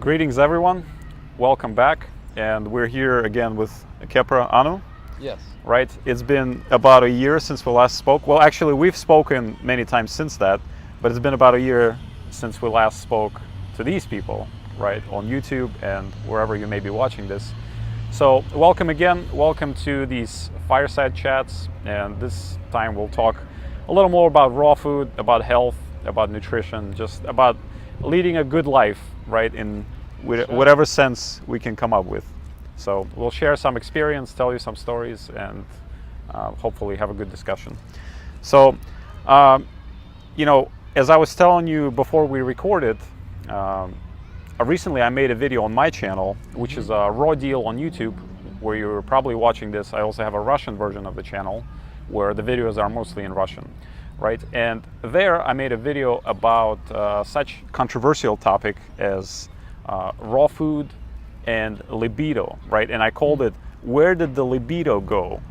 Greetings everyone, welcome back, and we're here again with Khepra Anu. Yes. Right, it's been about a year since we last spoke. Well, actually we've spoken many times since that, but it's been about a year since we last spoke to these people, right, on YouTube and wherever you may be watching this. So welcome again, welcome to these Fireside chats, and this time we'll talk a little more about raw food, about health, about nutrition, just about leading a good life, right, in whatever sense we can come up with. So we'll share some experience, tell you some stories, and hopefully have a good discussion. So, you know, as I was telling you before we recorded, recently I made a video on my channel, which is RawDeal on YouTube, where you're probably watching this. I also have a Russian version of the channel, where the videos are mostly in Russian. Right, and there I made a video about such controversial topic as raw food and libido, right? And I called it, "Where did the libido go?"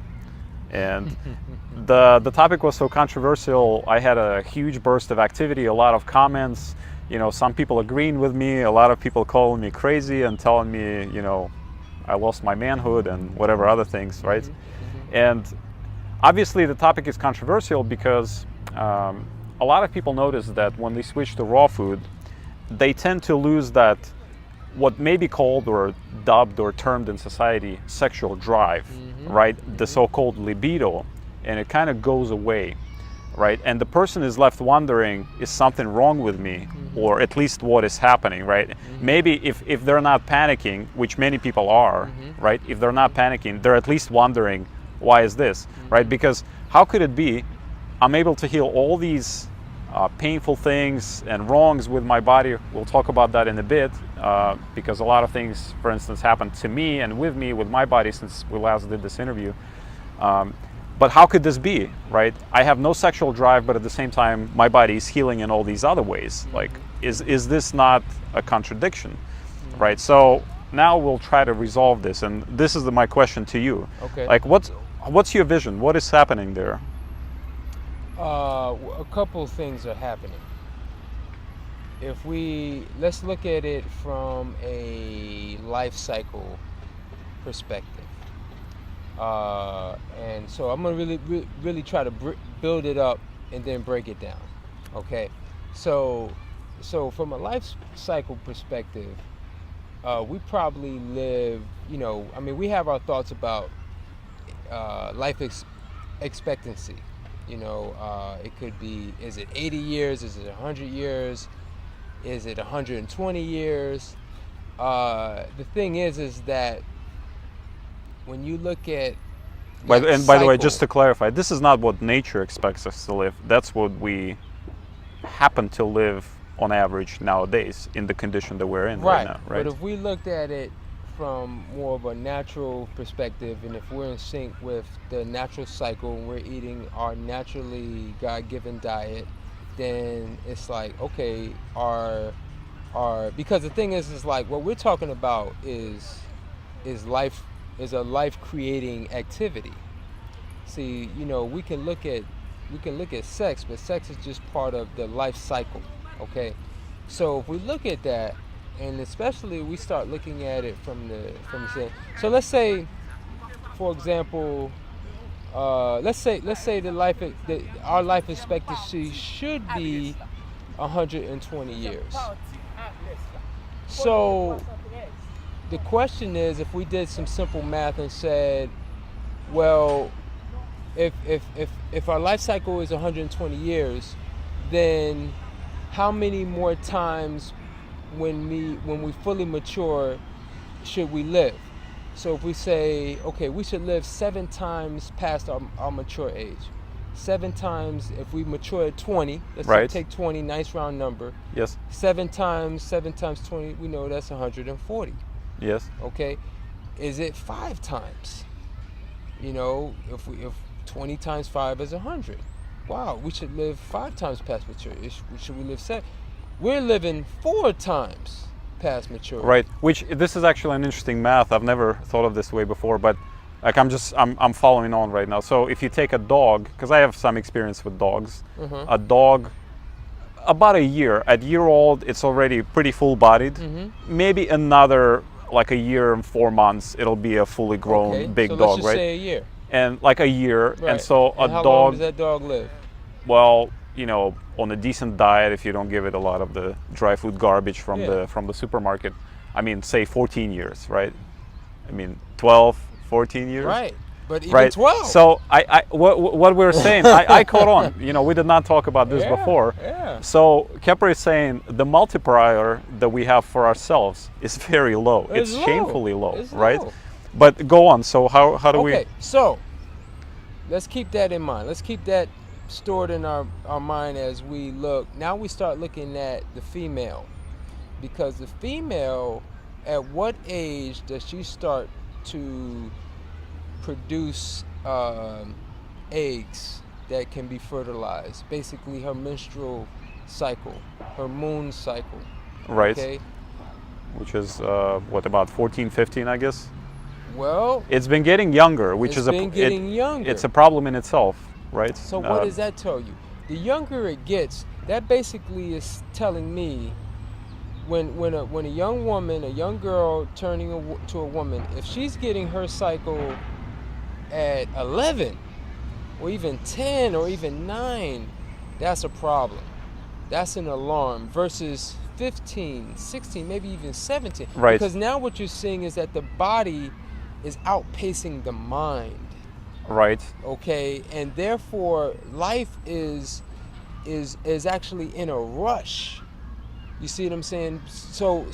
And the topic was so controversial, I had a huge burst of activity, a lot of comments, you know, some people agreeing with me, a lot of people calling me crazy and telling me, you know, I lost my manhood and whatever other things, right? And obviously the topic is controversial because a lot of people notice that when they switch to raw food, they tend to lose that, what may be called or dubbed or termed in society, sexual drive, right? The so-called libido, and it kind of goes away, right? And the person is left wondering, is something wrong with me? Or at least what is happening, right? Maybe if they're not panicking, which many people are, right? If they're not panicking, they're at least wondering, why is this, right? Because how could it be I'm able to heal all these painful things and wrongs with my body? We'll talk about that in a bit, because a lot of things, for instance, happened to me and with me, with my body, since we last did this interview. But how could this be, right? I have no sexual drive, but at the same time, my body is healing in all these other ways. Like, is this not a contradiction, right? So now we'll try to resolve this, and this is my question to you. Okay. Like, what's your vision? What is happening there? A couple things are happening. Let's look at it from a life cycle perspective. And so I'm gonna really try to build it up and then break it down. Okay. So from a life cycle perspective, we probably live, you know, I mean, we have our thoughts about life expectancy. You know, it could be, is it 80 years? Is it 100 years? Is it 120 years? The thing is that when you look at by the way, just to clarify, this is not what nature expects us to live. That's what we happen to live on average nowadays in the condition that we're in right now, right? But if we looked at it from more of a natural perspective, and if we're in sync with the natural cycle and we're eating our naturally God-given diet, then it's like, okay, because the thing is like what we're talking about is a life-creating activity. See, you know, we can look at sex, but sex is just part of the life cycle. Okay, so if we look at that, and especially we start looking at it from the so let's say, for example, let's say our life expectancy should be 120 years. So the question is, if we did some simple math and said, well, if our life cycle is 120 years, then how many more times when we fully mature should we live? So if we say, okay, we should live 7 times past our mature age. 7 times, if we mature at 20, let's say take 20, nice round number. Yes. 7 times 20, we know that's 140. Yes. Okay. Is it 5 times? You know, if 20 times 5 is 100. Wow, we should live 5 times past maturity. Should we live 7? We're living 4 times past maturity. Right, which this is actually an interesting math. I've never thought of this way before, but like I'm following on right now. So if you take a dog, because I have some experience with dogs, a dog about a year. At year old, it's already pretty full-bodied. Maybe another like a year and 4 months, it'll be a fully grown Okay, big so dog, let's just right? say a year. And like a year, Right. and so a how dog. long does that dog live? Well, you know, on a decent diet, if you don't give it a lot of the dry food garbage from Yeah. the supermarket, I mean, say 14 years, right? I mean, 12, 14 years. Right. But even Right. 12. So what we're saying, I caught on. You know, we did not talk about this Yeah, before. yeah. So Khepra is saying the multiplier that we have for ourselves is very low. It's low. shamefully low, It's right? low. But go on. So how do we? Okay, so let's keep that in mind. Let's keep that stored in our mind as we look. Now we start looking at the female. Because the female, at what age does she start to produce eggs that can be fertilized? Basically her menstrual cycle, her moon cycle. Right. Okay. Which is what, about 14, 15, I guess. Well, It's been getting younger, which it's is been getting younger. It's a problem in itself, right? So what does that tell you? The younger it gets, that basically is telling me when a young woman, a young girl turning to a woman, if she's getting her cycle at 11 or even 10 or even 9, that's a problem. That's an alarm versus 15, 16, maybe even 17. Right. Because now what you're seeing is that the body is outpacing the mind. Right. Okay, and therefore life is actually in a rush. You see what I'm saying? So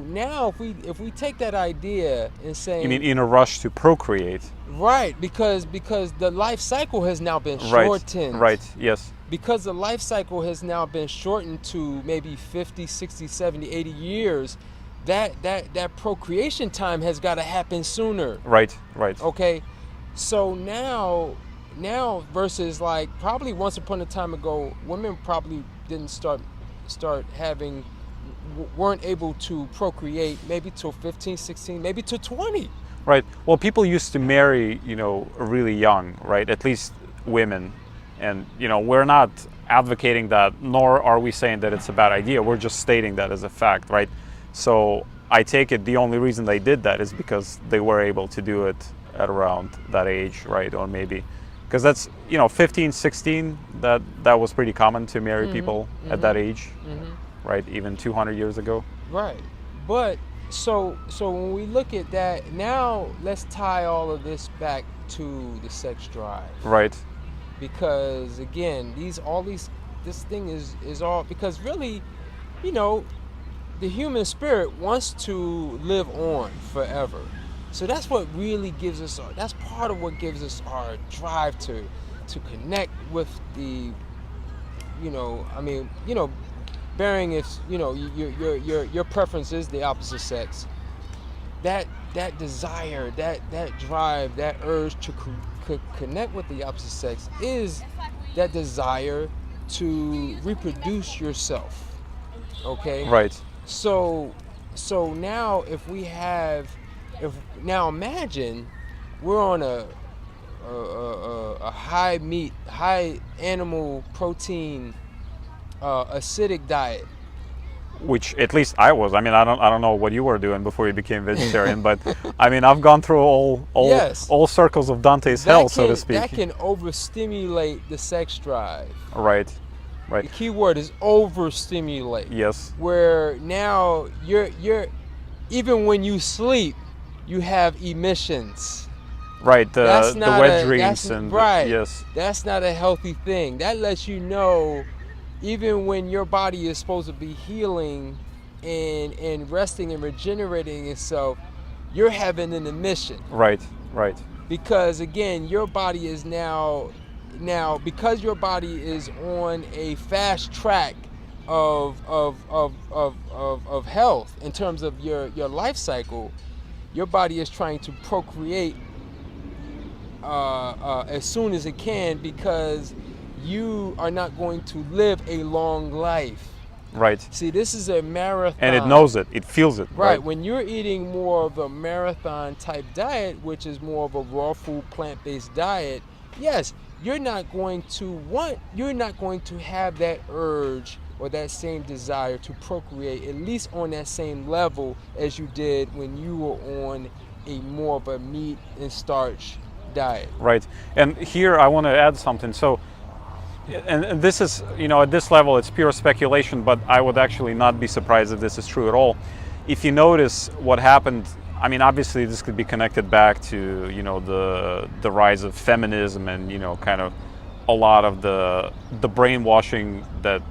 now if we take that idea and say, You mean in a rush to procreate? right, because the life cycle has now been Right. shortened. Right. Yes. Because the life cycle has now been shortened to maybe 50, 60, 70, 80 years, that procreation time has got to happen sooner. Right. Right. Okay, so now versus like probably once upon a time ago, women probably didn't start having, weren't able to procreate maybe till 15, 16, maybe till 20. Right. Well, people used to marry, you know, really young, right? At least women. And, you know, we're not advocating that, nor are we saying that it's a bad idea. We're just stating that as a fact, right? So I take it the only reason they did that is because they were able to do it at around that age, right? Or maybe, because that's, you know, 15, 16, that was pretty common to marry people at that age, right? Even 200 years ago. Right. But so when we look at that, now let's tie all of this back to the sex drive. Right. Because again, this thing is all, because really, you know, the human spirit wants to live on forever. So that's what really gives us that's part of what gives us our drive to connect with the, you know, I mean, you know, bearing if, you know, your preference is the opposite sex, that desire, that drive, that urge to connect with the opposite sex is that desire to reproduce yourself. Okay. Right. So now now imagine we're on a high meat, high animal protein, acidic diet. Which at least I was. I mean, I don't know what you were doing before you became vegetarian, but I mean, I've gone through all circles of Dante's hell, so to speak. That can overstimulate the sex drive. Right. The Right. key word is overstimulate. Yes. Where now you're even when you sleep, you have emissions. Right. The wet dreams and right. yes. That's not a healthy thing. That lets you know, even when your body is supposed to be healing and resting and regenerating itself, you're having an emission. Right. Right. Because again, your body is now because your body is on a fast track of health in terms of your life cycle, your body is trying to procreate as soon as it can, because you are not going to live a long life. Right. See, this is a marathon. And it knows it. It feels it. Right. When you're eating more of a marathon type diet, which is more of a raw food, plant-based diet, yes, you're not going to have that urge or that same desire to procreate, at least on that same level as you did when you were on a more of a meat and starch diet. Right. And here I want to add something. So, and this is, at this level, it's pure speculation, but I would actually not be surprised if this is true at all. If you notice what happened, I mean, obviously this could be connected back to, the rise of feminism and, kind of a lot of the brainwashing that,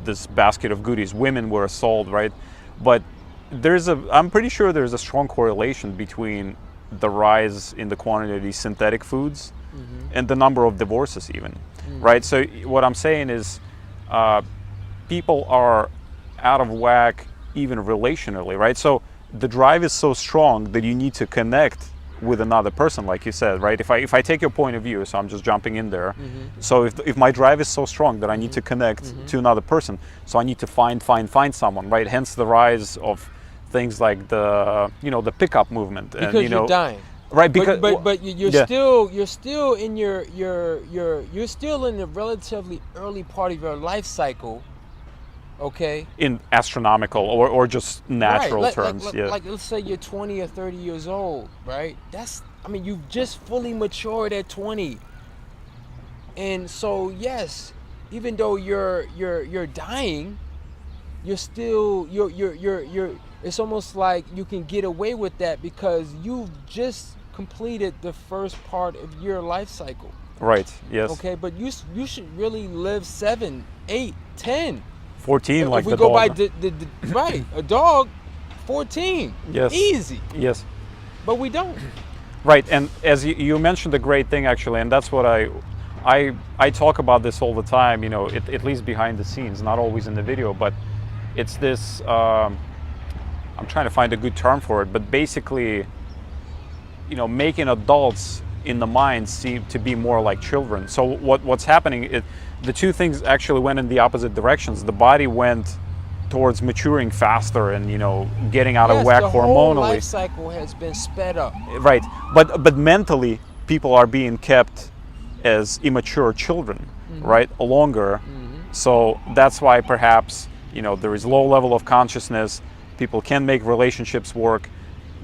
this basket of goodies, women were sold, right? But I'm pretty sure there's a strong correlation between the rise in the quantity of these synthetic foods and the number of divorces even, right? So what I'm saying is people are out of whack even relationally, right? So the drive is so strong that you need to connect with another person, like you said, right? If I take your point of view, so I'm just jumping in there. So if my drive is so strong that I need to connect to another person, so I need to find someone, right? Hence the rise of things like the pickup movement. Because and, you're dying. Right, because but you're still in you're still in the relatively early part of your life cycle. Okay. In astronomical or just natural right. terms, yeah. Like let's say you're 20 or 30 years old, right? You've just fully matured at 20, and so yes, even though you're dying, you're still you're. It's almost like you can get away with that because you've just completed the first part of your life cycle. Right. Yes. Okay, but you should really live 7, 8, 10. 14, like if we the go dog. by right, a dog, 14. Yes. Easy. Yes. But we don't. Right, and as you mentioned a great thing actually, and that's what I talk about this all the time, at least behind the scenes, not always in the video, but it's this, I'm trying to find a good term for it, but basically, making adults in the mind seem to be more like children. So what's happening, the two things actually went in the opposite directions. The body went towards maturing faster and getting out of whack the hormonally. whole life cycle has been sped up. Right, but mentally, people are being kept as immature children, right, longer. So that's why perhaps there is low level of consciousness. People can make relationships work.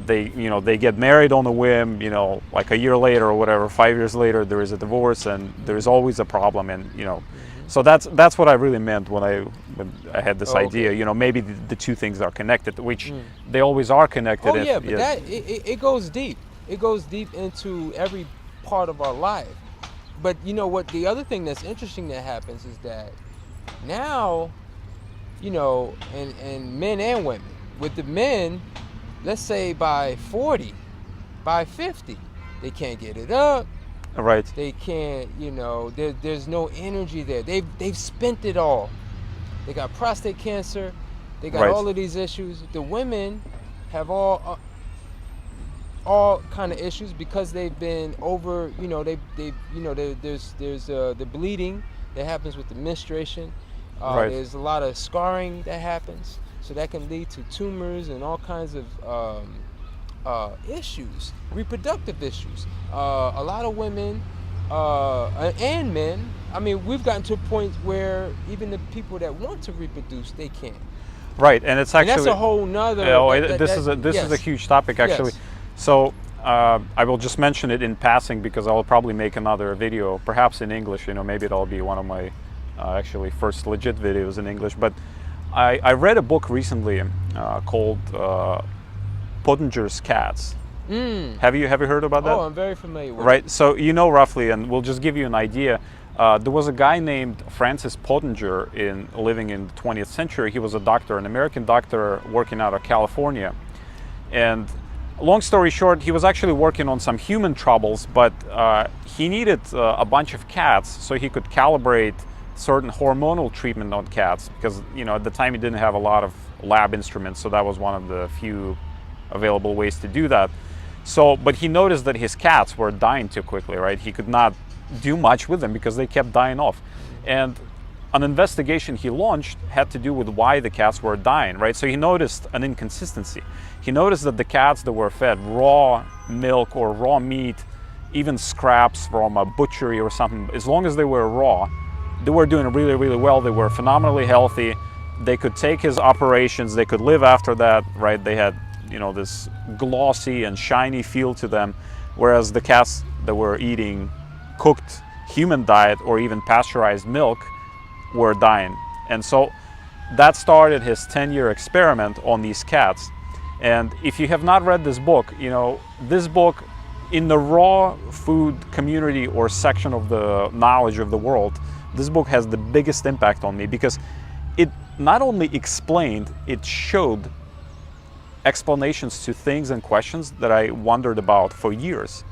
They get married on a whim. Like a year later or whatever, 5 years later, there is a divorce, and there is always a problem. And so that's what I really meant when I had this idea. Maybe the two things are connected, which they always are connected. Oh yeah, but that it goes deep. It goes deep into every part of our life. But what? The other thing that's interesting that happens is that now, and men and women. With the men, let's say by 40, by 50, they can't get it up. Right. They can't, there's no energy there. They've spent it all. They got prostate cancer. They got all of these issues. The women have all kind of issues because they've been over, there's the bleeding that happens with the menstruation. There's a lot of scarring that happens. So that can lead to tumors and all kinds of issues, reproductive issues. A lot of women and men, we've gotten to a point where even the people that want to reproduce, they can't. Right, and it's actually... And that's a whole nother... this is a huge topic, actually. Yes. So I will just mention it in passing because I'll probably make another video, perhaps in English. Maybe it'll be one of my actually first legit videos in English. But I read a book recently called Pottinger's Cats. Have you heard about that? Oh, I'm very familiar with it. Right, so roughly, and we'll just give you an idea. There was a guy named Francis Pottinger living in the 20th century. He was a doctor, an American doctor working out of California. And long story short, he was actually working on some human troubles, but he needed a bunch of cats so he could calibrate certain hormonal treatment on cats because at the time he didn't have a lot of lab instruments, so that was one of the few available ways to do that. So, but he noticed that his cats were dying too quickly, right? He could not do much with them because they kept dying off. And an investigation he launched had to do with why the cats were dying, right? So he noticed an inconsistency. He noticed that the cats that were fed raw milk or raw meat, even scraps from a butchery or something, as long as they were raw, they were doing really, really well. They were phenomenally healthy. They could take his operations, they could live after that, right? They had, you know, this glossy and shiny feel to them, whereas the cats that were eating cooked human diet or even pasteurized milk were dying. And so that started his 10-year experiment on these cats. And if you have not read this book, you know, this book in the raw food community or section of the knowledge of the world, this book has the biggest impact on me, because it not only explained, it showed explanations to things and questions that I wondered about for years.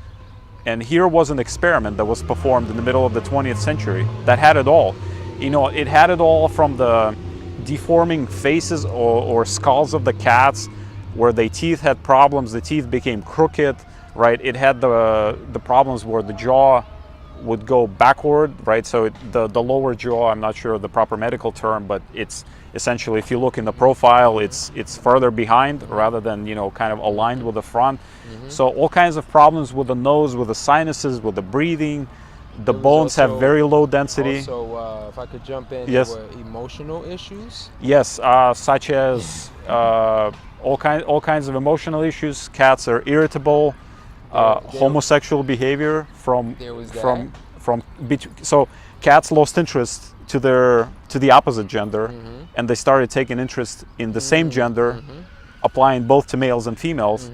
And here was an experiment that was performed in the middle of the 20th century that had it all. You know, it had it all from the deforming faces or skulls of the cats, where their teeth had problems, the teeth became crooked, right? It had the problems where the jaw would go backward, right? So the lower jaw, I'm not sure of the proper medical term, but it's essentially, if you look in the profile, it's further behind rather than, you know, kind of aligned with the front. So all kinds of problems with the nose, with the sinuses, with the breathing. The bones have very low density. Also, if I could jump in, yes. there were emotional issues. Yes, such as all kinds of emotional issues. Cats are irritable. Homosexual behavior so cats lost interest to the opposite gender, and they started taking interest in the same gender, applying both to males and females.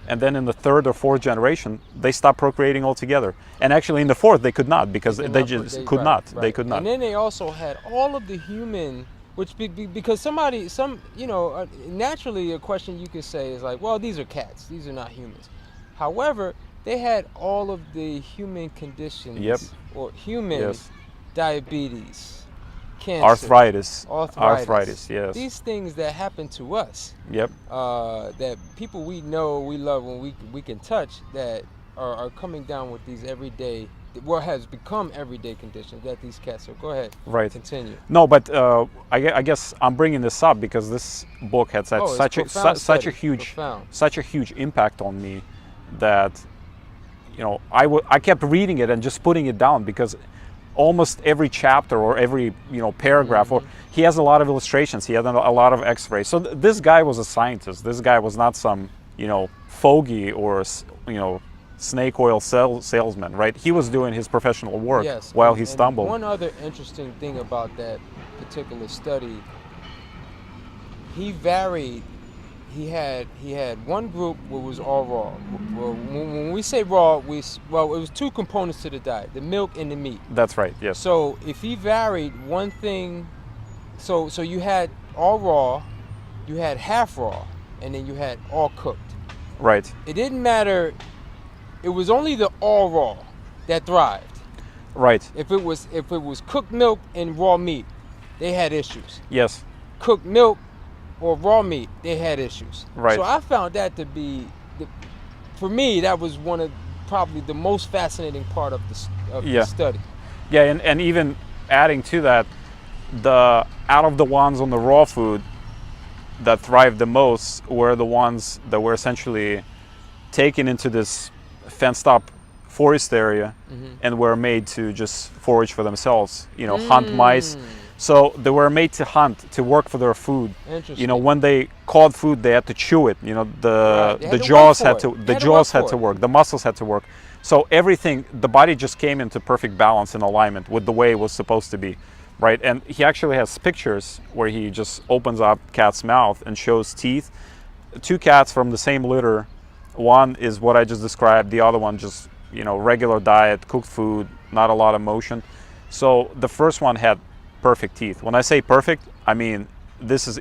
And then in the third or fourth generation, they stopped procreating altogether. And actually in the fourth, they could not, because they just could not. They could not. And then they also had all of the human, which because you know, naturally a question you could say is like, well, these are cats, these are not humans. However, they had all of the human conditions, or human diabetes, cancer, arthritis, yes. These things that happen to us, that people we know, we love, when we can touch, that are coming down with these everyday, what has become everyday conditions that these cats are. Go ahead. Right. Continue. No, but I guess I'm bringing this up because this book had such a huge impact on me that, you know, I kept reading it and just putting it down, because almost every chapter or every, you know, paragraph, or he has a lot of illustrations, he had a lot of x-rays. So this guy was a scientist. This guy was not some, you know, fogey or, you know, snake oil salesman, right? He was doing his professional work while he stumbled. One other interesting thing about that particular study, he varied. He had one group where it was all raw. Well, when we say raw, it was two components to the diet: the milk and the meat. That's right. Yes. So if he varied one thing, so you had all raw, you had half raw, and then you had all cooked. Right. It didn't matter. It was only the all raw that thrived. Right. If it was cooked milk and raw meat, they had issues. Yes. Cooked milk or raw meat, they had issues. Right. So I found that to be, for me, that was one of probably the most fascinating part of the study. Yeah, and even adding to that, out of the ones on the raw food that thrived the most were the ones that were essentially taken into this fenced up forest area and were made to just forage for themselves, you know, hunt mice. So they were made to hunt, to work for their food. You know, when they caught food, they had to chew it. You know, the jaws had to work, the muscles had to work. So everything, the body just came into perfect balance and alignment with the way it was supposed to be, right? And he actually has pictures where he just opens up cat's mouth and shows teeth. Two cats from the same litter. One is what I just described. The other one just, you know, regular diet, cooked food, not a lot of motion. So the first one had perfect teeth. When I say perfect, I mean,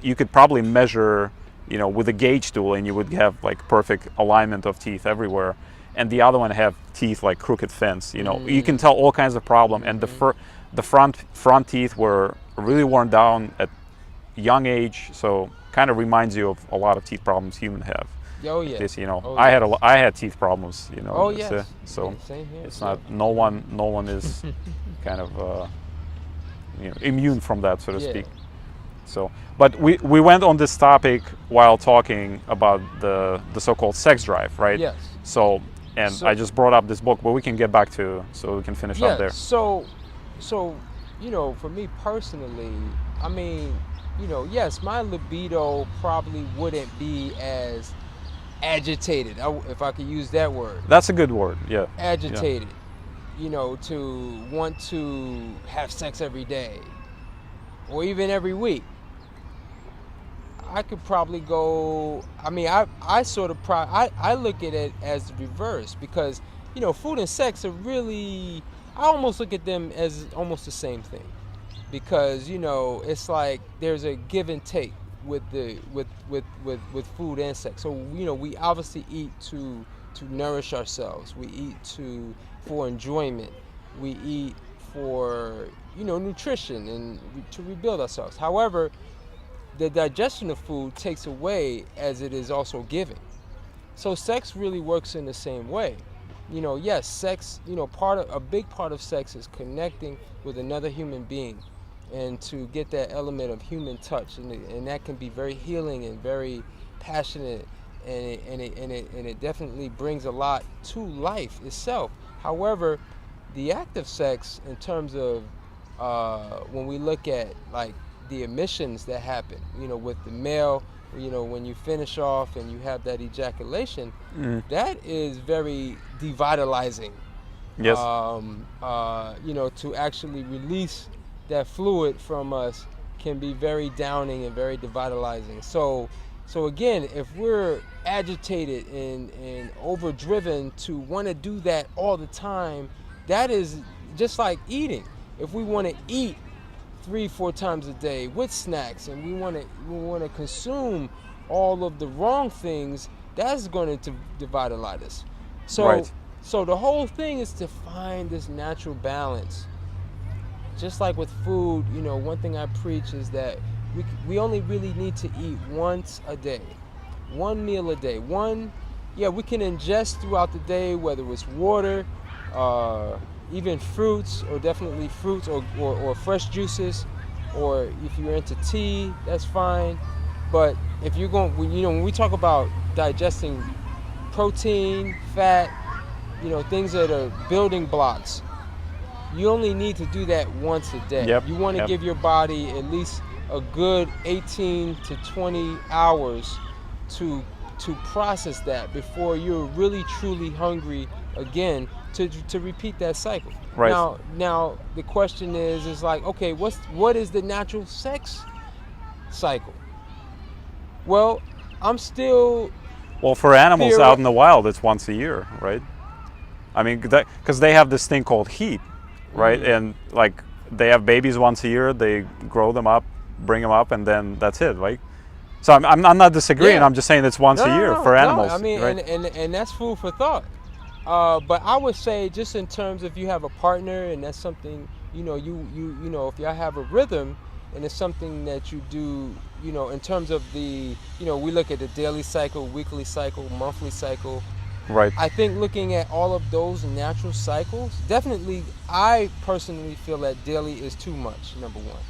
you could probably measure, you know, with a gauge tool, and you would have like perfect alignment of teeth everywhere. And the other one have teeth like crooked fins. You know, you can tell all kinds of problem. And the front teeth were really worn down at young age. So kind of reminds you of a lot of teeth problems humans have. Oh yeah. This, you know, I had teeth problems. You know. Oh yes. So same here. It's not. No one is kind of. You know, immune from that, so to speak. So, but we went on this topic while talking about the so-called sex drive, right? Yes. So, And So- I just brought up this book, but we can get back to, so we can finish up there. So, you know, for me personally, I mean, you know, yes, my libido probably wouldn't be as agitated, if I could use that word. That's a good word, yeah. Agitated, you know, to want to have sex every day or even every week. I could probably go, I mean, I sort of, I look at it as the reverse because, you know, food and sex are really, I almost look at them as almost the same thing because, you know, it's like there's a give and take with the with food and sex. So, you know, we obviously eat to nourish ourselves. We eat for enjoyment. We eat for, you know, nutrition and to rebuild ourselves. However, the digestion of food takes away as it is also giving. So sex really works in the same way. You know, yes, sex, you know, a big part of sex is connecting with another human being and to get that element of human touch, and that can be very healing and very passionate, and it definitely brings a lot to life itself. However, the act of sex, in terms of when we look at like the emissions that happen, you know, with the male, you know, when you finish off and you have that ejaculation, that is very devitalizing. Yes. You know, to actually release that fluid from us can be very downing and very devitalizing. So again, if we're agitated and overdriven to want to do that all the time, that is just like eating. If we want to eat 3-4 times a day with snacks and we want to consume all of the wrong things, that's going to devitalize us. So the whole thing is to find this natural balance. Just like with food, you know, one thing I preach is that we only really need to eat once a day, one meal a day. We can ingest throughout the day, whether it's water, even fruits, or definitely fruits or fresh juices, or if you're into tea, that's fine. But if you're when we talk about digesting protein, fat, you know, things that are building blocks, you only need to do that once a day. Yep. You want to give your body at least a good 18 to 20 hours to process that before you're really truly hungry again to repeat that cycle. Right. Now the question is like, okay, what is the natural sex cycle? Well, for animals out in the wild, it's once a year, right? I mean, because they have this thing called heat, right? And like they have babies once a year, they grow them up, bring them up, and then that's it, right? So I'm not disagreeing. Yeah. I'm just saying it's once a year for animals. I mean, right? and that's food for thought. But I would say, just in terms of, if you have a partner and that's something, you know, you know, if y'all have a rhythm and it's something that you do, you know, in terms of the, you know, we look at the daily cycle, weekly cycle, monthly cycle. Right. I think looking at all of those natural cycles, definitely, I personally feel that daily is too much, number one.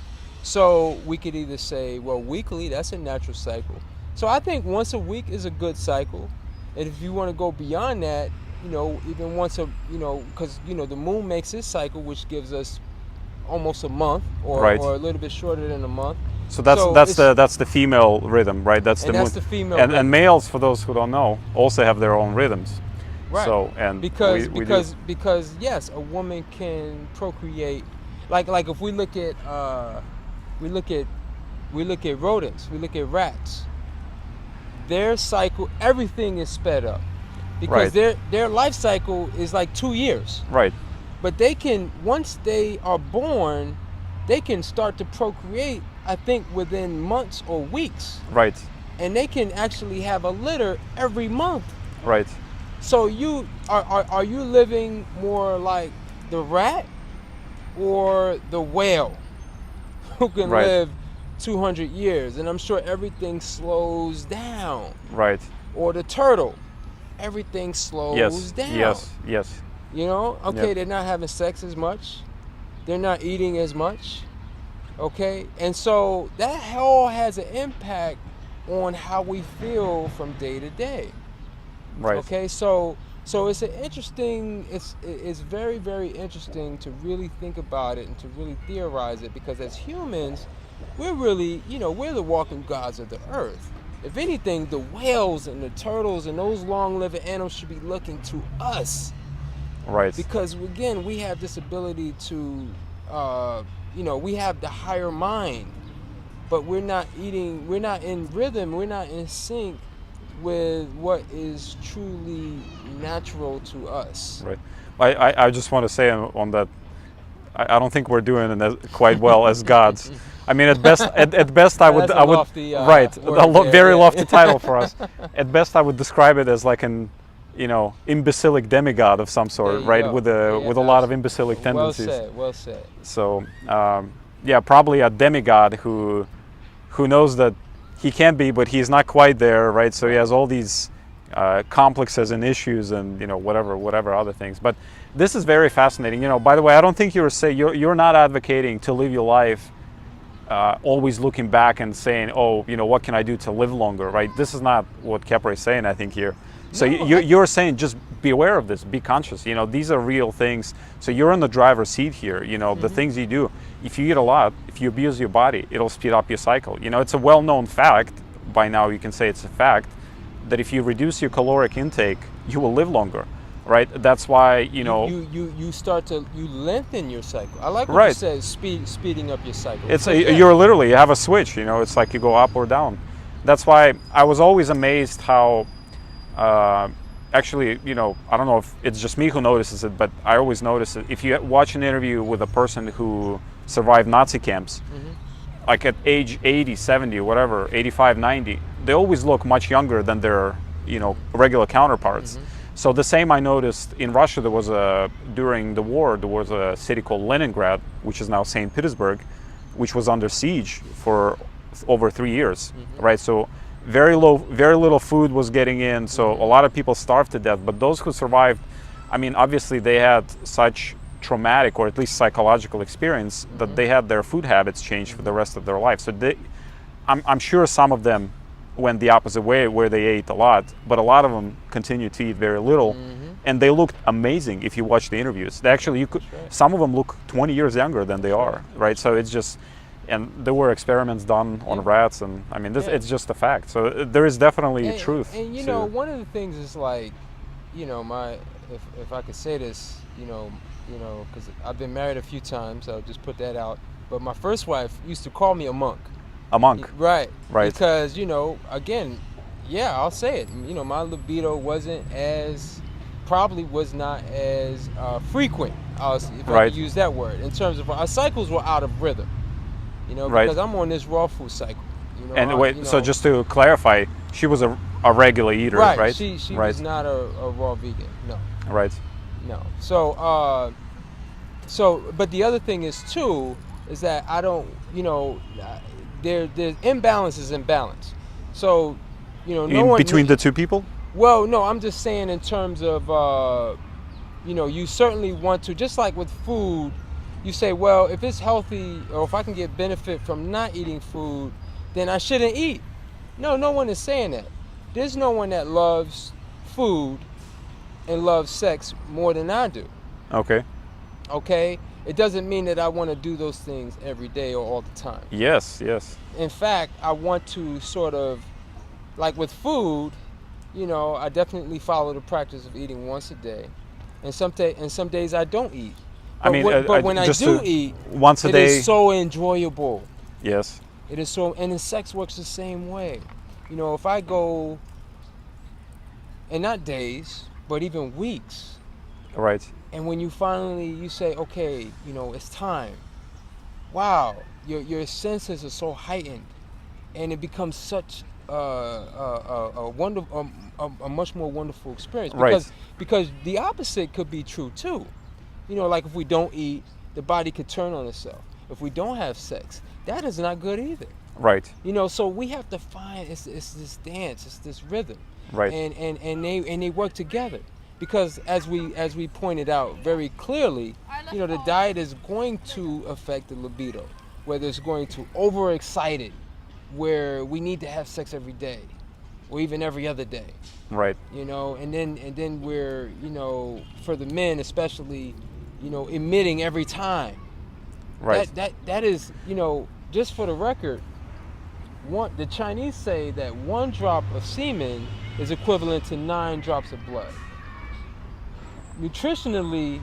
So we could either say, well, weekly, that's a natural cycle. So I think once a week is a good cycle. And if you want to go beyond that, you know, even once because, you know, the moon makes its cycle, which gives us almost a month or a little bit shorter than a month. So that's the female rhythm, right? That's the moon. That's the female and, rhythm. and males, for those who don't know, also have their own rhythms. Right. So and because yes, a woman can procreate. Like if we look at rodents, we look at rats. Their cycle, everything is sped up because their life cycle is like 2 years. Right. But they can, once they are born, they can start to procreate, I think, within months or weeks. Right. And they can actually have a litter every month. Right. So you are you living more like the rat or the whale who can live 200 years? And I'm sure everything slows down. Right. Or the turtle, everything slows down. Yes. You know, okay, Yep. They're not having sex as much. They're not eating as much. Okay, and so that all has an impact on how we feel from day to day. Right. Okay, so So it's an interesting. It's very, very interesting to really think about it and to really theorize it, because as humans, we're really, we're the walking gods of the earth. If anything, the whales and the turtles and those long-living animals should be looking to us. Right. Because again, we have this ability to, we have the higher mind, but we're not in rhythm, we're not in sync with what is truly natural to us. Right. I just want to say on that, I don't think we're doing it quite well as gods. I mean, at best, I would, Lofty, right, word, very lofty title for us. At best, I would describe it as like an, imbecilic demigod of some sort, right, go. with a lot of imbecilic tendencies. Well said. So, yeah, probably a demigod who knows that he can be, but he's not quite there, right? So he has all these complexes and issues, and whatever other things. But this is very fascinating. By the way, I don't think you're not advocating to live your life always looking back and saying, oh, what can I do to live longer, right? This is not what Khepra is saying, I think, here. So you're saying just be aware of this, be conscious. These are real things. So you're in the driver's seat here. The things you do. If you eat a lot, if you abuse your body, it'll speed up your cycle. It's a well-known fact. By now, you can say it's a fact that if you reduce your caloric intake, you will live longer, right? That's why you lengthen your cycle. I like what right. you said, speeding up your cycle. You have a switch. It's like you go up or down. That's why I was always amazed how. Actually, I don't know if it's just me who notices it, but I always notice it. If you watch an interview with a person who survived Nazi camps, like at age 80, 70, whatever, 85, 90, they always look much younger than their, regular counterparts. So the same I noticed in Russia. During the war, there was a city called Leningrad, which is now St. Petersburg, which was under siege for over 3 years, right? So very little food was getting in, so a lot of people starved to death. But those who survived, I mean, obviously they had such traumatic or at least psychological experience that they had their food habits changed for the rest of their life. So I'm sure some of them went the opposite way, where they ate a lot, but a lot of them continued to eat very little, and they looked amazing. If you watch the interviews, they actually, some of them look 20 years younger than they are, right? So it's just. And there were experiments done on rats, and I mean, it's just a fact. So there is definitely truth. And one of the things is like, if I could say this, because I've been married a few times, I'll just put that out. But my first wife used to call me a monk. A monk. Right. Right. Because again, I'll say it. My libido was not as frequent. If I could use that word, in terms of our cycles were out of rhythm. Because I'm on this raw food cycle. So just to clarify, she was a regular eater, right? She was not a raw vegan, no. Right. No. But the other thing is too, is that I don't, there's imbalance is imbalance. So, between the two people? Well, no, I'm just saying in terms of, you certainly want to, just like with food, you say, well, if it's healthy, or if I can get benefit from not eating food, then I shouldn't eat. No one is saying that. There's no one that loves food and loves sex more than I do. Okay? It doesn't mean that I want to do those things every day or all the time. Yes. In fact, I want to sort of, like with food, I definitely follow the practice of eating once a day. And some days I don't eat. But when I do eat, once a day, it is so enjoyable. Yes. It is so, and the sex works the same way. If I go, and not days, but even weeks. Right. And when you finally, say, okay, it's time. Wow, your senses are so heightened, and it becomes such a wonderful, a much more wonderful experience. Because the opposite could be true too. Like if we don't eat, the body could turn on itself. If we don't have sex, that is not good either. Right. So we have to find it's this dance, it's this rhythm. Right. And they work together. Because as we pointed out very clearly, the diet is going to affect the libido, whether it's going to overexcite it, where we need to have sex every day. or even every other day. Right. You know, and then we're, you know, for the men especially, you know, emitting every time. Right. That is, you know, just for the record, the Chinese say that 1 drop of semen is equivalent to 9 drops of blood. Nutritionally,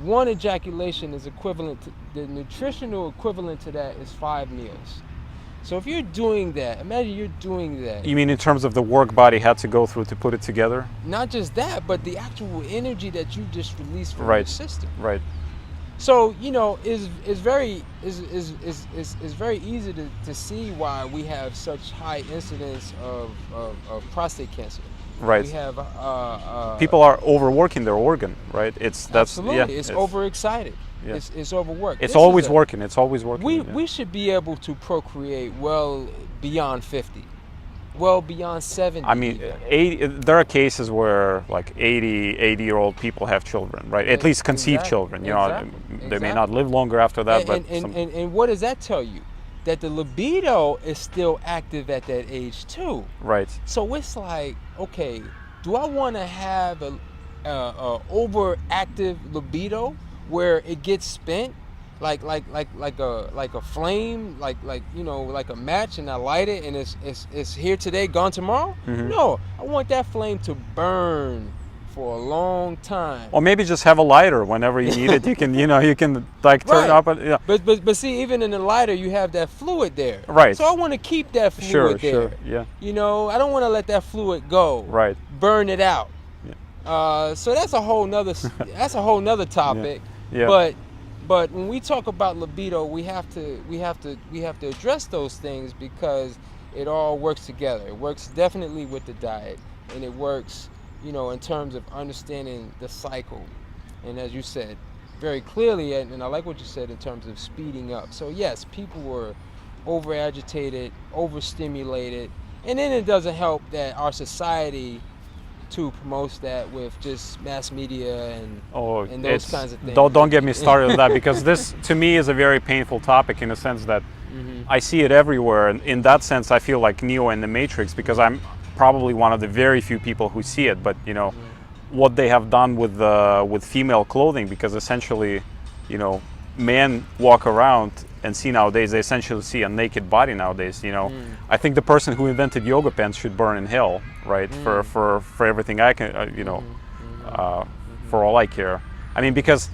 1 ejaculation is equivalent to, the nutritional equivalent to that is 5 meals. So if you're doing that, imagine you're doing that. You mean in terms of the work body had to go through to put it together? Not just that, but the actual energy that you just released from Right. your system. Right. So, you know, is very easy to see why we have such high incidence of prostate cancer. Right. We have People are overworking their organ, right? absolutely. Yeah, it's overexcited. Yeah. It's overworked. It's This is always working. It's always working. We should be able to procreate well beyond 50, well beyond 70. I mean, 80, there are cases where like 80-year-old people have children, right? At least conceive children. You know, they may not live longer after that, and what does that tell you? That the libido is still active at that age too. Right. So it's like, okay, do I want to have a overactive libido where it gets spent like a flame, like you know, like a match, and I light it and it's here today, gone tomorrow? Mm-hmm. No, I want that flame to burn for a long time. Or maybe just have a lighter whenever you need it. You can, you know, you can like turn Right. up. Yeah. But see, even in the lighter, you have that fluid there. Right. So I want to keep that fluid there. Sure. Yeah. You know, I don't want to let that fluid go. Right. Burn it out. Yeah. So that's a whole nother topic. Yeah. But when we talk about libido, we have to address those things because it all works together. It works definitely with the diet, and it works, you know, in terms of understanding the cycle. And as you said very clearly, and I like what you said in terms of speeding up. So yes, people were over agitated, overstimulated, and then it doesn't help that our society too promotes that with just mass media and those kinds of things. Don't get me started on that, because this to me is a very painful topic in the sense that I see it everywhere, and in that sense I feel like Neo in the Matrix, because I'm probably one of the very few people who see it. But you know what they have done with female clothing, because essentially, you know, men walk around and see nowadays, they essentially see a naked body nowadays. You know, I think the person who invented yoga pants should burn in hell, right? For everything I can, you know, for all I care. I mean, because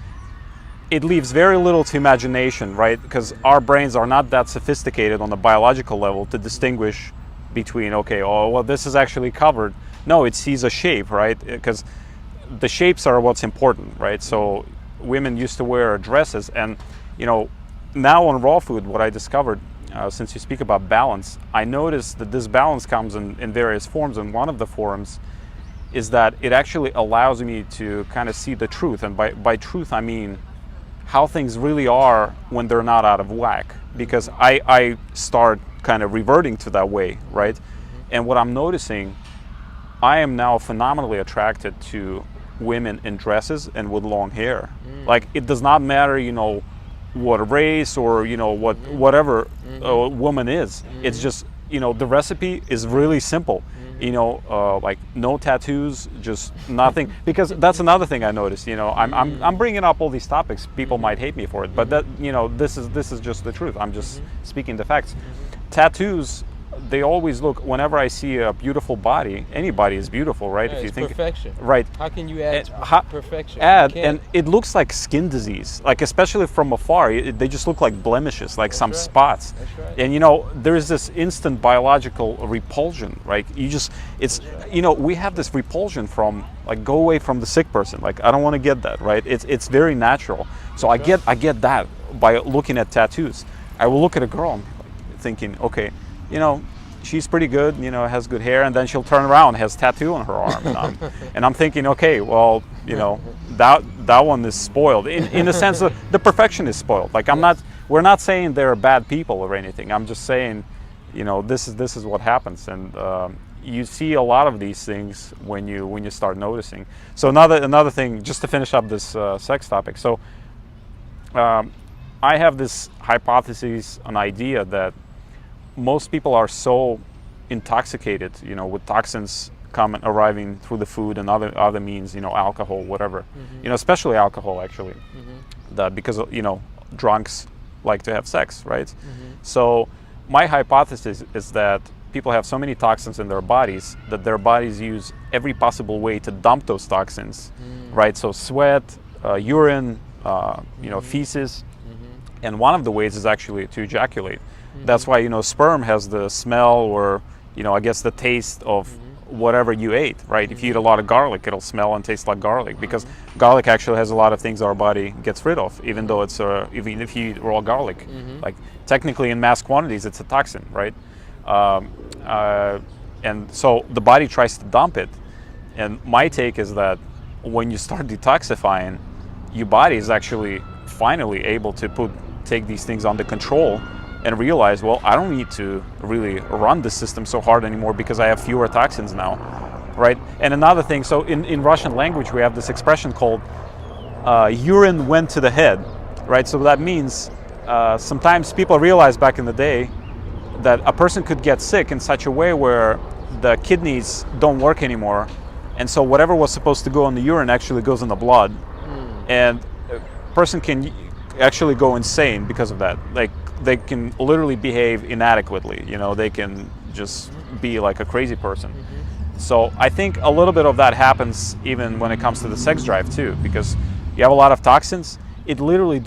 it leaves very little to imagination, right? Because our brains are not that sophisticated on the biological level to distinguish between, okay, oh well, this is actually covered. No, it sees a shape, right? Because the shapes are what's important, right? So women used to wear dresses, and you know, now on raw food, what I discovered, since you speak about balance, I noticed that this balance comes in various forms, and one of the forms is that it actually allows me to kind of see the truth, and by truth I mean how things really are when they're not out of whack, because I start kind of reverting to that way, right? And what I'm noticing, I am now phenomenally attracted to women in dresses and with long hair. Like, it does not matter, you know, what race or, you know, whatever a woman is. It's just, you know, the recipe is really simple. You know, like no tattoos, just nothing. Because that's another thing I noticed. You know, I'm bringing up all these topics. People might hate me for it, but that, you know, this is just the truth. I'm just speaking the facts. Tattoos, they always look, whenever I see a beautiful body, anybody is beautiful, right? Yeah, if you it's think perfection. Right. How can you add perfection? And it looks like skin disease, like especially from afar, they just look like blemishes, like some spots. That's right. And you know, there is this instant biological repulsion, right? It's you know, we have this repulsion from, like, go away from the sick person. Like, I don't want to get that, right? It's very natural. So I get that by looking at tattoos. I will look at a girl and be like, thinking, okay, you know, she's pretty good, you know, has good hair, and then she'll turn around, has tattoo on her arm, and I'm thinking, okay, well, you know, that one is spoiled in the sense that the perfection is spoiled. Like, we're not saying they're bad people or anything. I'm just saying, you know, this is what happens, and you see a lot of these things when you start noticing. So another thing, just to finish up this sex topic. So I have this hypothesis, an idea that most people are so intoxicated, with toxins arriving through the food and other means, alcohol, whatever, especially alcohol actually, that because drunks like to have sex, right? So my hypothesis is that people have so many toxins in their bodies that their bodies use every possible way to dump those toxins, right? So sweat, urine, feces, and one of the ways is actually to ejaculate. That's why sperm has the smell, or I guess the taste of whatever you ate, right? If you eat a lot of garlic, it'll smell and taste like garlic, because garlic actually has a lot of things our body gets rid of, even though it's even if you eat raw garlic, like technically in mass quantities it's a toxin, right? And so the body tries to dump it, and my take is that when you start detoxifying, your body is actually finally able to take these things under control and realize, well, I don't need to really run the system so hard anymore because I have fewer toxins now, right? And another thing, so in Russian language we have this expression called urine went to the head, right? So that means sometimes people realized back in the day that a person could get sick in such a way where the kidneys don't work anymore, and so whatever was supposed to go in the urine actually goes in the blood, and a person can actually go insane because of that. Like, they can literally behave inadequately, they can just be like a crazy person. So I think a little bit of that happens even when it comes to the sex drive too, because you have a lot of toxins. It literally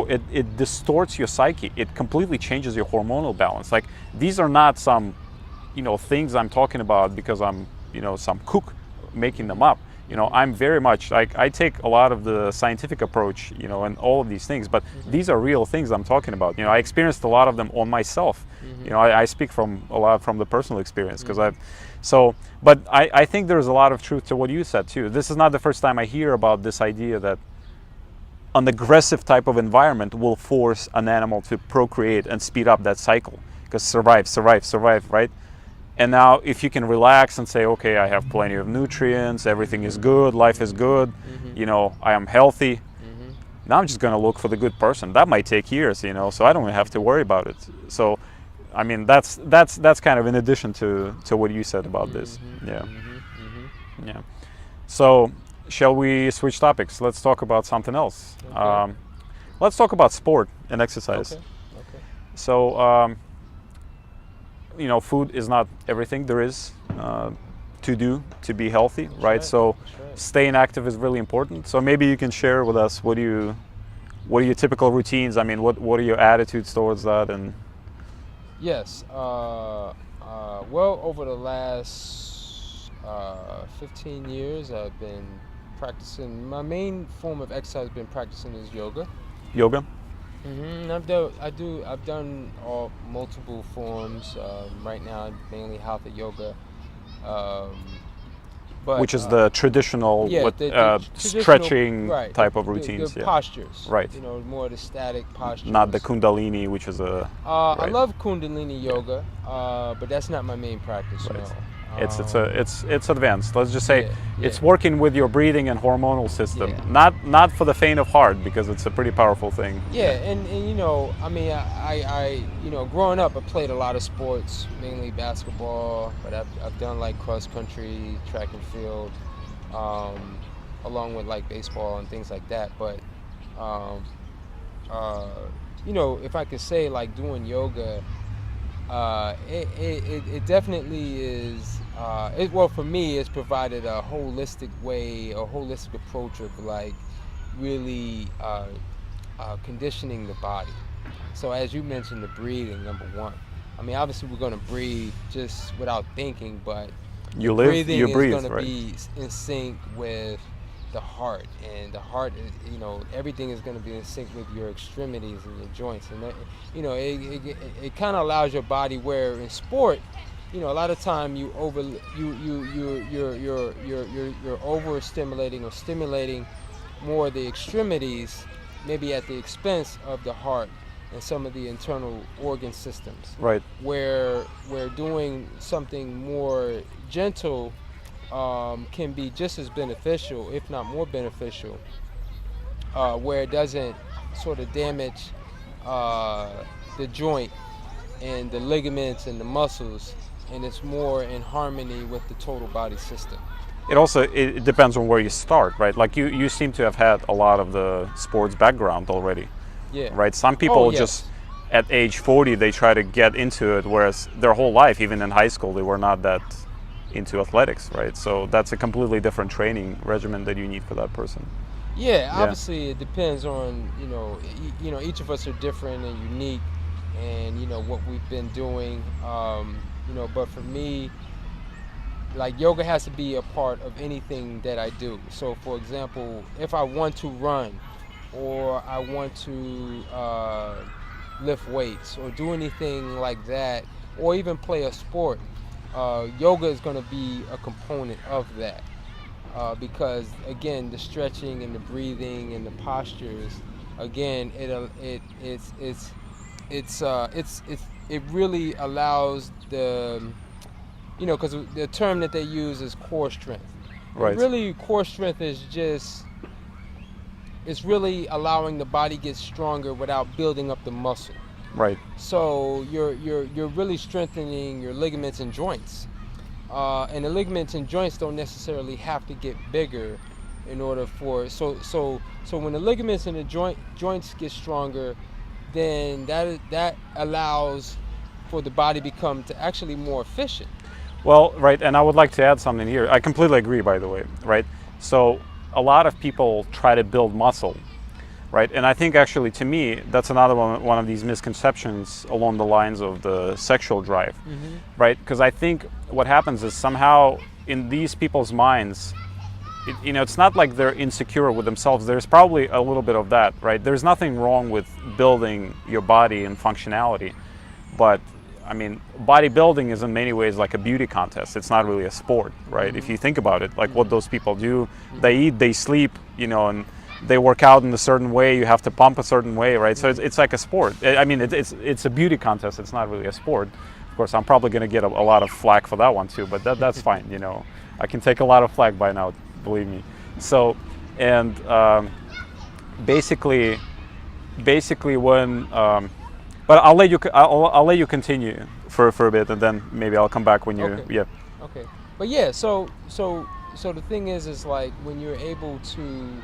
it distorts your psyche. It completely changes your hormonal balance. Like, these are not some things I'm talking about because I'm some cook making them up. I'm very much like, I take a lot of the scientific approach, and all of these things, but these are real things I'm talking about. I experienced a lot of them on myself. I speak from the personal experience, because but I think there's a lot of truth to what you said too. This is not the first time I hear about this idea that an aggressive type of environment will force an animal to procreate and speed up that cycle, because survive, right? And now if you can relax and say, okay, I have plenty of nutrients, everything is good, life is good, I am healthy, now I'm just going to look for the good person. That might take years, so I don't have to worry about it. So I mean, that's kind of in addition to what you said about this. Yeah. So shall we switch topics? Let's talk about something else. Okay. Let's talk about sport and exercise. Okay. So food is not everything there is to do to be healthy, right? So staying active is really important. So maybe you can share with us, what are your typical routines? I mean, what are your attitudes towards that? And yes, well, over the last 15 years, I've been practicing. My main form of exercise I've been practicing is yoga. Yoga? I've done multiple forms. Right now, I'm mainly hatha yoga. Which is the traditional, stretching type of routines. The postures. Right. More the static postures. Not the Kundalini, which is a. I love Kundalini yoga, but that's not my main practice. Right. No. It's advanced. Let's just say it's working with your breathing and hormonal system. Not for the faint of heart, because it's a pretty powerful thing. And I mean, I growing up, I played a lot of sports, mainly basketball, but I've done like cross country, track and field, along with like baseball and things like that. But if I could say, like, doing yoga, it definitely is. Well, for me, it's provided a holistic approach of like really conditioning the body. So as you mentioned, the breathing, number one. I mean, obviously we're going to breathe just without thinking, but breathing is going to be in sync with the heart, and the heart is, everything is going to be in sync with your extremities and your joints, and that, it kind of allows your body, where in sport, a lot of time you're overstimulating or stimulating more of the extremities, maybe at the expense of the heart and some of the internal organ systems. Right. Where doing something more gentle can be just as beneficial, if not more beneficial, where it doesn't sort of damage the joint and the ligaments and the muscles and it's more in harmony with the total body system. It depends on where you start, right? Like you seem to have had a lot of the sports background already, Yeah. right? Some people yes. just at age 40 they try to get into it, whereas their whole life, even in high school, they were not that into athletics, right? So that's a completely different training regimen that you need for that person. Yeah, obviously it depends on, each of us are different and unique, and what we've been doing. But for me, like, yoga has to be a part of anything that I do. So for example, if I want to run, or I want to lift weights, or do anything like that, or even play a sport, yoga is going to be a component of that. Because again, the stretching and the breathing and the postures, again, it really allows the, because the term that they use is core strength. Right. And really, core strength is just, it's really allowing the body get stronger without building up the muscle. Right. So you're really strengthening your ligaments and joints. And the ligaments and joints don't necessarily have to get bigger in order for, so when the ligaments and the joints get stronger, then that allows for the body become to actually more efficient. Well, right, and I would like to add something here. I completely agree, by the way, right? So a lot of people try to build muscle, right? And I think actually, to me, that's another one of these misconceptions along the lines of the sexual drive, right? Because I think what happens is somehow in these people's minds, it's not like they're insecure with themselves. There's probably a little bit of that, right? There's nothing wrong with building your body and functionality, but I mean, bodybuilding is in many ways like a beauty contest. It's not really a sport, right? If you think about it, like what those people do, they eat, they sleep, and they work out in a certain way. You have to pump a certain way, right? So it's like a sport. I mean, it's a beauty contest. It's not really a sport. Of course, I'm probably going to get a lot of flack for that one too, but that's fine. I can take a lot of flack by now, believe me. So, and basically when. But I'll let you continue for a bit, and then maybe I'll come back when you. Okay. Yeah. Okay. But yeah, so the thing is like when you're able to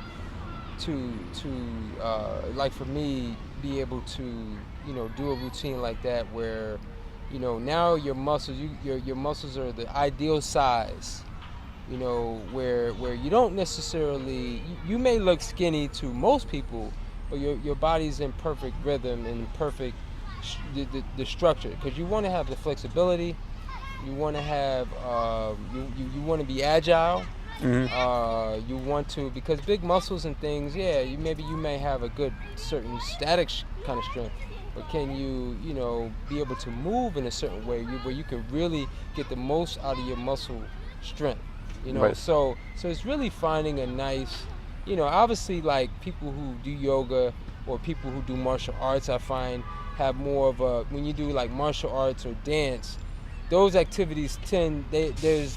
like for me, be able to do a routine like that where now your muscles your muscles are the ideal size, where you don't necessarily, you may look skinny to most people, but your body's in perfect rhythm and perfect the structure, because you want to have the flexibility, you want to have you want to be agile. You want to, because big muscles and things, you may have a good certain static kind of strength, but can you be able to move in a certain way where you can really get the most out of your muscle strength, Right. So it's really finding a nice, obviously, like people who do yoga or people who do martial arts, I find have more of a, when you do like martial arts or dance, those activities there's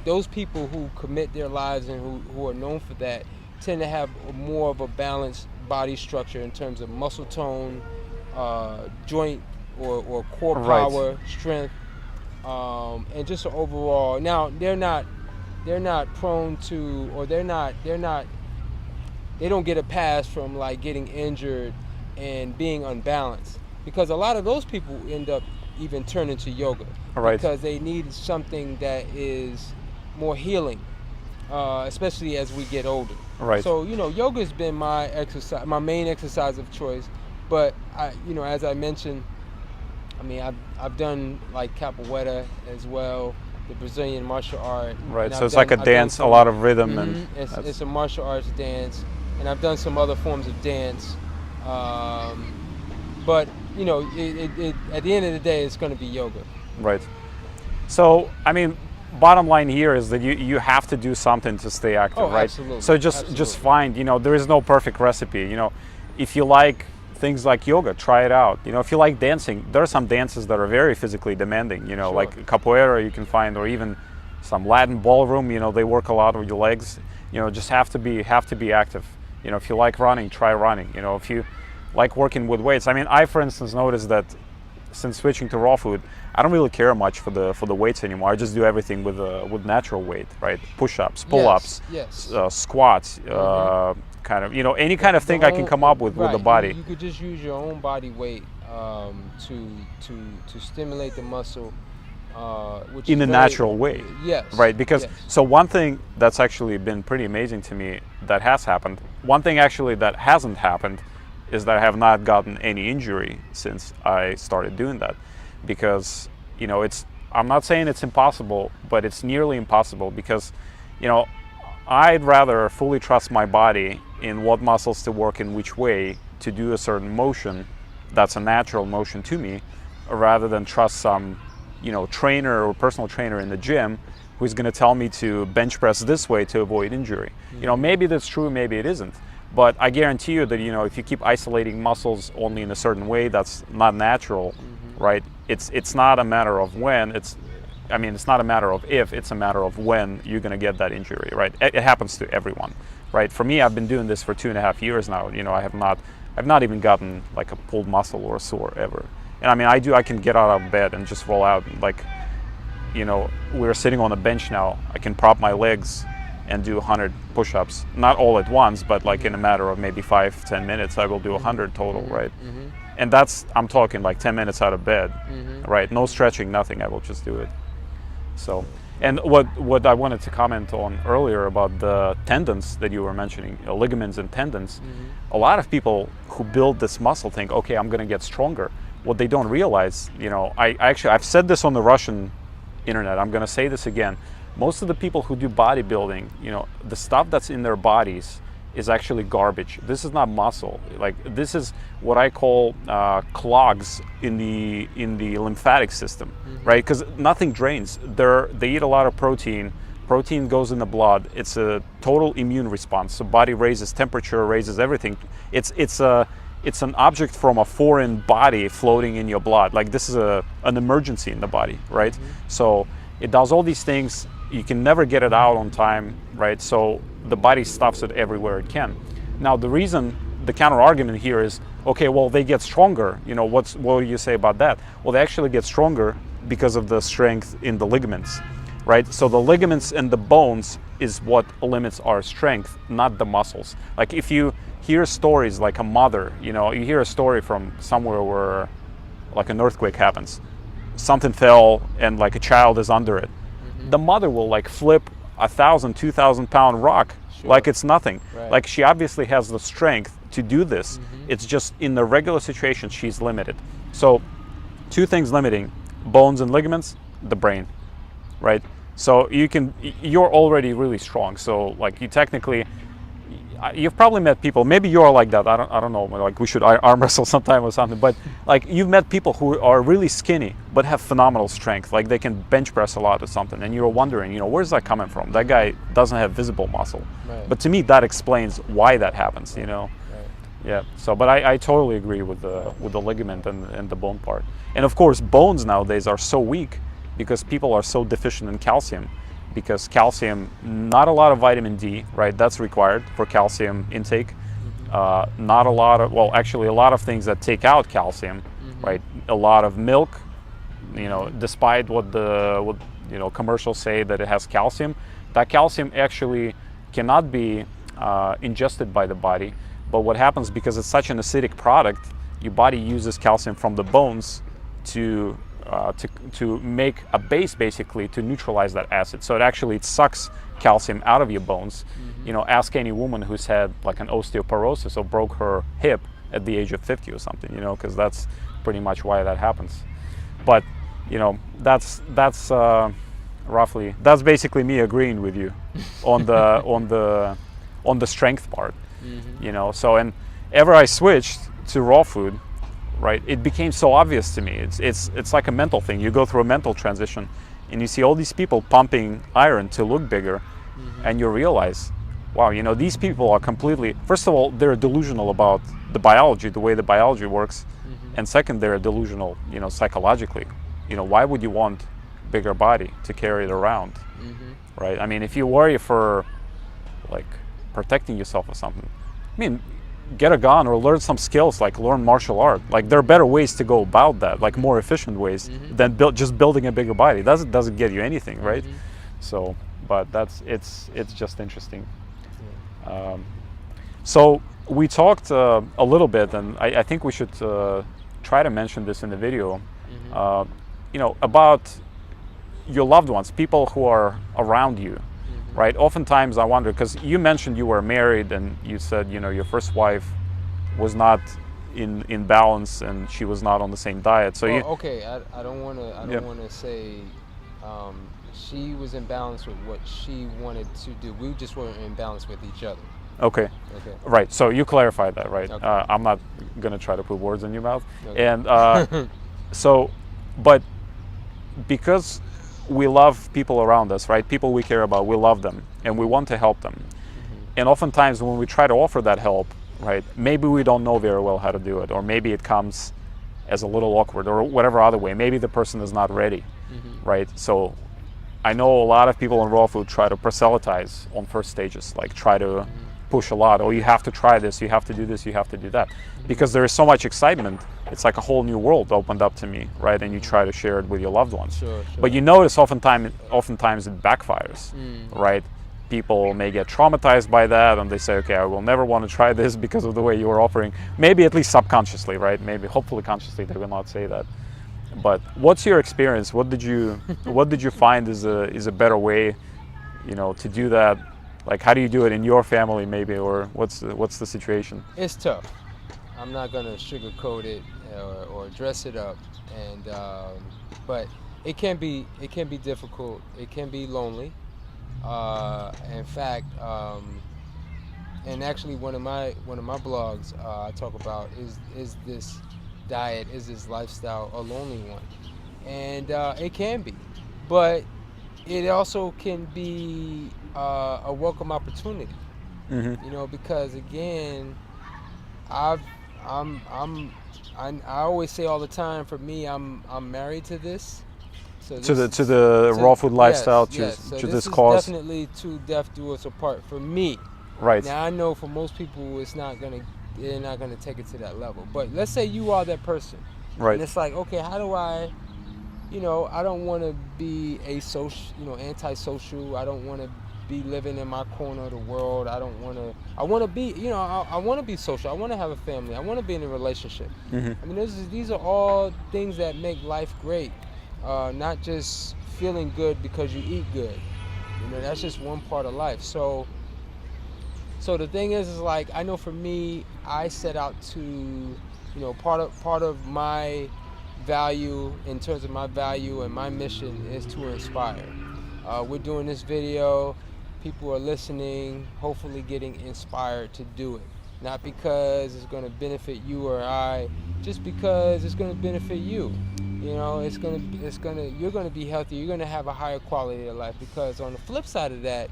those people who commit their lives and who are known for that tend to have more of a balanced body structure in terms of muscle tone, joint or core power, strength, and just overall. Now they're not prone to, or they don't get a pass from like getting injured and being unbalanced, because a lot of those people end up even turning to yoga because they need something that is more healing, especially as we get older. Right. So yoga has been my main exercise of choice. But as I mentioned, I mean, I've done like capoeira as well, the Brazilian martial art. Right. So it's like a dance, a lot of rhythm, and it's a martial arts dance, and I've done some other forms of dance. But at the end of the day, it's going to be yoga. Right. So I mean, bottom line here is that you have to do something to stay active, right? Absolutely. So just find, there is no perfect recipe. If you like things like yoga, try it out. If you like dancing, there are some dances that are very physically demanding. Sure. Like capoeira you can find, or even some Latin ballroom. They work a lot with your legs. Just have to be active. If you like running, try running. If you like working with weights. I mean, I, for instance, noticed that since switching to raw food, I don't really care much for the weights anymore. I just do everything with natural weight, right? Push-ups, pull-ups, squats, kind of, you know, any kind of thing I can come up with the body. You could just use your own body weight to stimulate the muscle. Which in a natural way. Yes. Right, because so one thing that's actually been pretty amazing to me that has happened, one thing actually that hasn't happened is that I have not gotten any injury since I started doing that. Because, you know, I'm not saying it's impossible, but it's nearly impossible because, you know, I'd rather fully trust my body in what muscles to work in which way to do a certain motion that's a natural motion to me, rather than trust some, you know, trainer or personal trainer in the gym who's going to tell me to bench press this way to avoid injury. You know, maybe that's true, maybe it isn't. But I guarantee you that, you know, if you keep isolating muscles only in a certain way that's not natural, right? It's not a matter of when, it's not a matter of if, it's a matter of when you're going to get that injury, right? It happens to everyone, right? For me, I've been doing this for 2.5 years now. You know, I've not even gotten like a pulled muscle or a sore ever. And I mean, I can get out of bed and just roll out. Like, you know, we're sitting on a bench now. I can prop my legs and do 100 push-ups. Not all at once, but like in a matter of maybe 5-10 minutes, I will do 100 total, right? And that's, I'm talking like 10 minutes out of bed, right? No stretching, nothing. I will just do it. So, and what I wanted to comment on earlier about the tendons that you were mentioning, ligaments and tendons, a lot of people who build this muscle think, okay, I'm going to get stronger. What they don't realize, you know, I've said this on the Russian internet, I'm going to say this again. Most of the people who do bodybuilding, you know, the stuff that's in their bodies is actually garbage. This is not muscle. Like, this is what I call clogs in the lymphatic system, right? Because nothing drains. They eat a lot of protein. Protein goes in the blood. It's a total immune response. So body raises temperature, raises everything. It's an object from a foreign body floating in your blood. Like, this is an emergency in the body, right? So it does all these things. You can never get it out on time, right? So the body stuffs it everywhere it can. Now, the counter argument here is, okay, well, they get stronger. You know, what do you say about that? Well, they actually get stronger because of the strength in the ligaments, right? So the ligaments and the bones is what limits our strength, not the muscles. Like, if you hear stories like a mother, you know, you hear a story from somewhere where like an earthquake happens, something fell and like a child is under it. The mother will like flip 1,000-2,000 pound rock like it's nothing. Like, she obviously has the strength to do this. It's just in the regular situation she's limited. So 2 things limiting: bones and ligaments, the brain, right? So you're already really strong. So like, you've probably met people, maybe you're like that, I don't know, like we should arm wrestle sometime or something, but like, you've met people who are really skinny but have phenomenal strength, like they can bench press a lot or something, and you're wondering, you know, where's that coming from? That guy doesn't have visible muscle. But to me, that explains why that happens, you know. Yeah, so, but I totally agree with the ligament and the bone part. And of course, bones nowadays are so weak because people are so deficient in calcium. Because calcium, not a lot of vitamin D, right? That's required for calcium intake. Not a lot of, well, actually a lot of things that take out calcium, right? A lot of milk, you know, despite what you know, commercials say that it has calcium, that calcium actually cannot be ingested by the body. But what happens, because it's such an acidic product, your body uses calcium from the bones to make a base, basically, to neutralize that acid. So it sucks calcium out of your bones. You know, ask any woman who's had like an osteoporosis or broke her hip at the age of 50 or something, you know, because that's pretty much why that happens. But, you know, that's basically me agreeing with you on the strength part. You know, so, and ever I switched to raw food, right, it became so obvious to me. It's like a mental thing. You go through a mental transition and you see all these people pumping iron to look bigger, and you realize, wow, you know, these people are completely, first of all, they're delusional about the biology, the way the biology works, and second, they're delusional, you know, psychologically. You know, why would you want bigger body to carry it around, right? I mean, if you worry for like protecting yourself or something, I mean, get a gun or learn some skills, like learn martial art. Like there are better ways to go about that, like more efficient ways than just building a bigger body. It doesn't get you anything, right? So, but it's just interesting. So we talked a little bit, and I think we should try to mention this in the video. About your loved ones, people who are around you. Right. Oftentimes I wonder, because you mentioned you were married and you said, your first wife was not in balance and she was not on the same diet. So okay, I don't want to say she was in balance with what she wanted to do. We just weren't in balance with each other. Okay. Right. So you clarified that, right? Okay. I'm not gonna try to put words in your mouth. Okay. And but because we love people around us, right? People we care about, we love them and we want to help them. And oftentimes when we try to offer that help, right, maybe we don't know very well how to do it, or maybe it comes as a little awkward or whatever other way. Maybe the person is not ready, right? So I know a lot of people in raw food try to proselytize on first stages, like try to push a lot. Oh, you have to try this, you have to do this, you have to do that. Because there is so much excitement. It's like a whole new world opened up to me, right? And you try to share it with your loved ones. Sure. But you notice oftentimes it backfires, right? People may get traumatized by that and they say, okay, I will never want to try this because of the way you were offering. Maybe at least subconsciously, right? Maybe hopefully consciously they will not say that. But what's your experience? What did you find is a better way, to do that? Like, how do you do it in your family, maybe, or what's the situation? It's tough. I'm not gonna sugarcoat it or dress it up, and but it can be difficult. It can be lonely. In fact, and actually, one of my blogs I talk about is this diet, is this lifestyle a lonely one, and it can be, but it also can be a welcome opportunity. Because again, I always say all the time, for me, I'm married to this. So to the raw food lifestyle, yes. So to this this cause. Definitely to death do us apart for me. Right. Now I know for most people they're not gonna take it to that level. But let's say you are that person. Right. And it's like, okay, how do I don't want to be a antisocial. I don't want to be living in my corner of the world. I want to be, I want to be social. I want to have a family. I want to be in a relationship. I mean, these are all things that make life great. Not just feeling good because you eat good. That's just one part of life. So the thing is like, I know for me, I set out to, part of my value, in terms of my value and my mission, is to inspire. We're doing this video, people are listening, hopefully getting inspired to do it. Not because it's going to benefit you or I, just because it's going to benefit you. You're going to be healthy, you're going to have a higher quality of life, because on the flip side of that,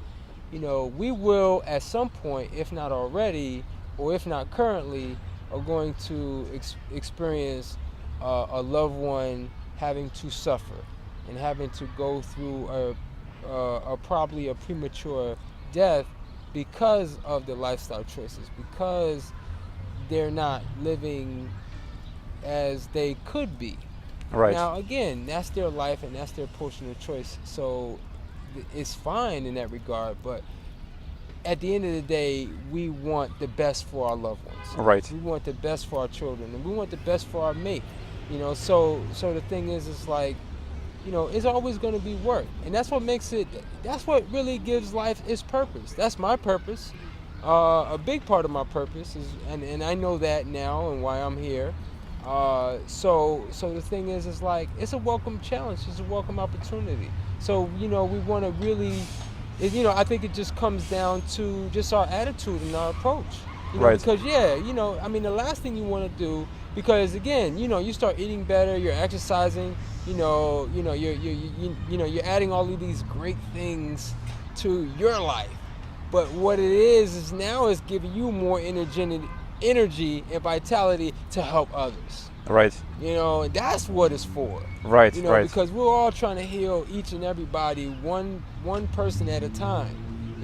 we will at some point, if not already, or if not currently, are going to experience a loved one having to suffer and having to go through probably a premature death because of the lifestyle choices, because they're not living as they could be. Right. Now, again, that's their life and that's their personal choice, so it's fine in that regard, but at the end of the day, we want the best for our loved ones. Right. We want the best for our children, and we want the best for our mate. So the thing is, it's like, it's always going to be work, and that's what really gives life its purpose. That's my purpose. A big part of my purpose is, and I know that now and why I'm here. So the thing is, it's like, it's a welcome challenge. It's a welcome opportunity. So, we want to really, I think it just comes down to just our attitude and our approach. Right. Because, the last thing you want to do, because again, you start eating better, you're exercising, you're adding all of these great things to your life. But what it is now is giving you more energy and vitality to help others. Right. That's what it's for. Right. Right. Because we're all trying to heal each and everybody one person at a time.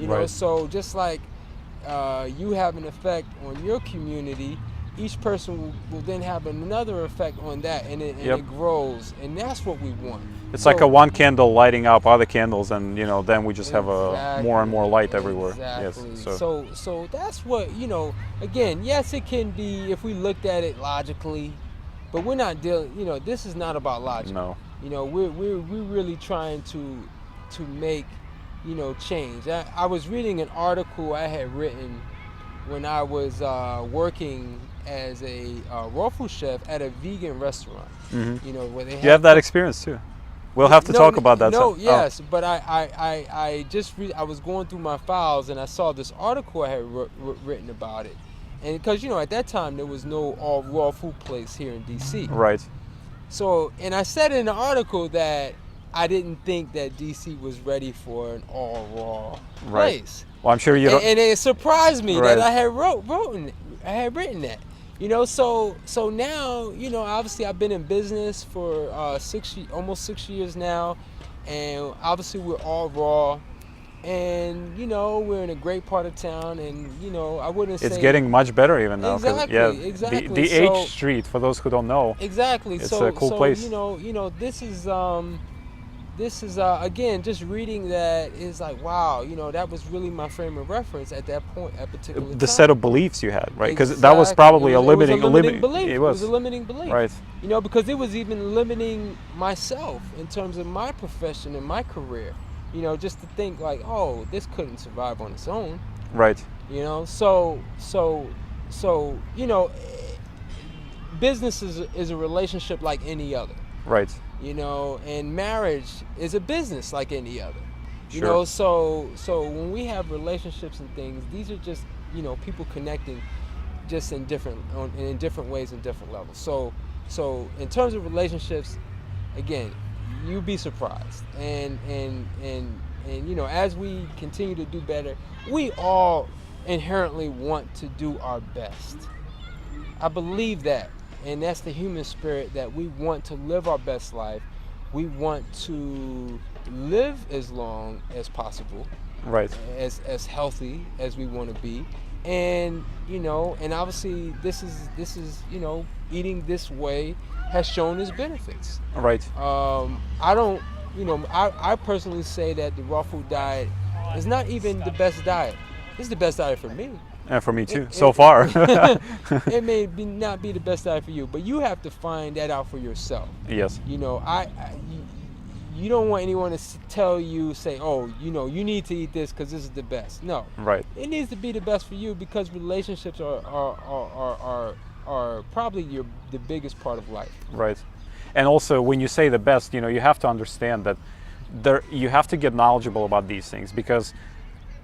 Right. So just like you have an effect on your community, each person will then have another effect on that, and it grows, and that's what we want. It's like a one candle lighting up other candles, and then we just have a more and more light everywhere. Exactly. Yes. So that's what, again, yes, it can be if we looked at it logically, but we're not dealing, this is not about logic. No. We're really trying to make, change. I was reading an article I had written when I was working as a raw food chef at a vegan restaurant. Mm-hmm. Where they you have that experience too. We'll have to talk about that. Yes, but I was going through my files and I saw this article I had written about it, and because at that time there was no all raw food place here in DC. Right. So, and I said in the article that I didn't think that DC was ready for an all raw place. Well, I'm sure you don't. And it surprised me that I had written that. So now, obviously I've been in business for almost 6 years now, and obviously we're all raw, and we're in a great part of town, and I wouldn't say it's getting much better even now. Exactly. The H Street, for those who don't know. Exactly. It's a cool place. This is again, just reading that is like, wow, that was really my frame of reference at that point, at particular time. The set of beliefs you had, right? Because that was probably a limiting belief. It was a limiting belief, right? Because it was even limiting myself in terms of my profession and my career. Just to think like, oh, this couldn't survive on its own, right? So business is a relationship like any other, right? And marriage is a business like any other. Sure. So when we have relationships and things, these are just, people connecting just in different ways and different levels. So in terms of relationships, again, you'd be surprised. And as we continue to do better, we all inherently want to do our best. I believe that. And that's the human spirit, that we want to live our best life. We want to live as long as possible, right? As healthy as we want to be, and and obviously this is eating this way has shown its benefits. Right. I personally say that the raw food diet is not even the best diet. It's the best diet for me. And for me too, so far. It may not be the best diet for you, but you have to find that out for yourself. Yes. You don't want anyone to tell you, say, oh, you need to eat this because this is the best. No. Right. It needs to be the best for you, because relationships are probably the biggest part of life. Right. And also, when you say the best, you have to understand that you have to get knowledgeable about these things, because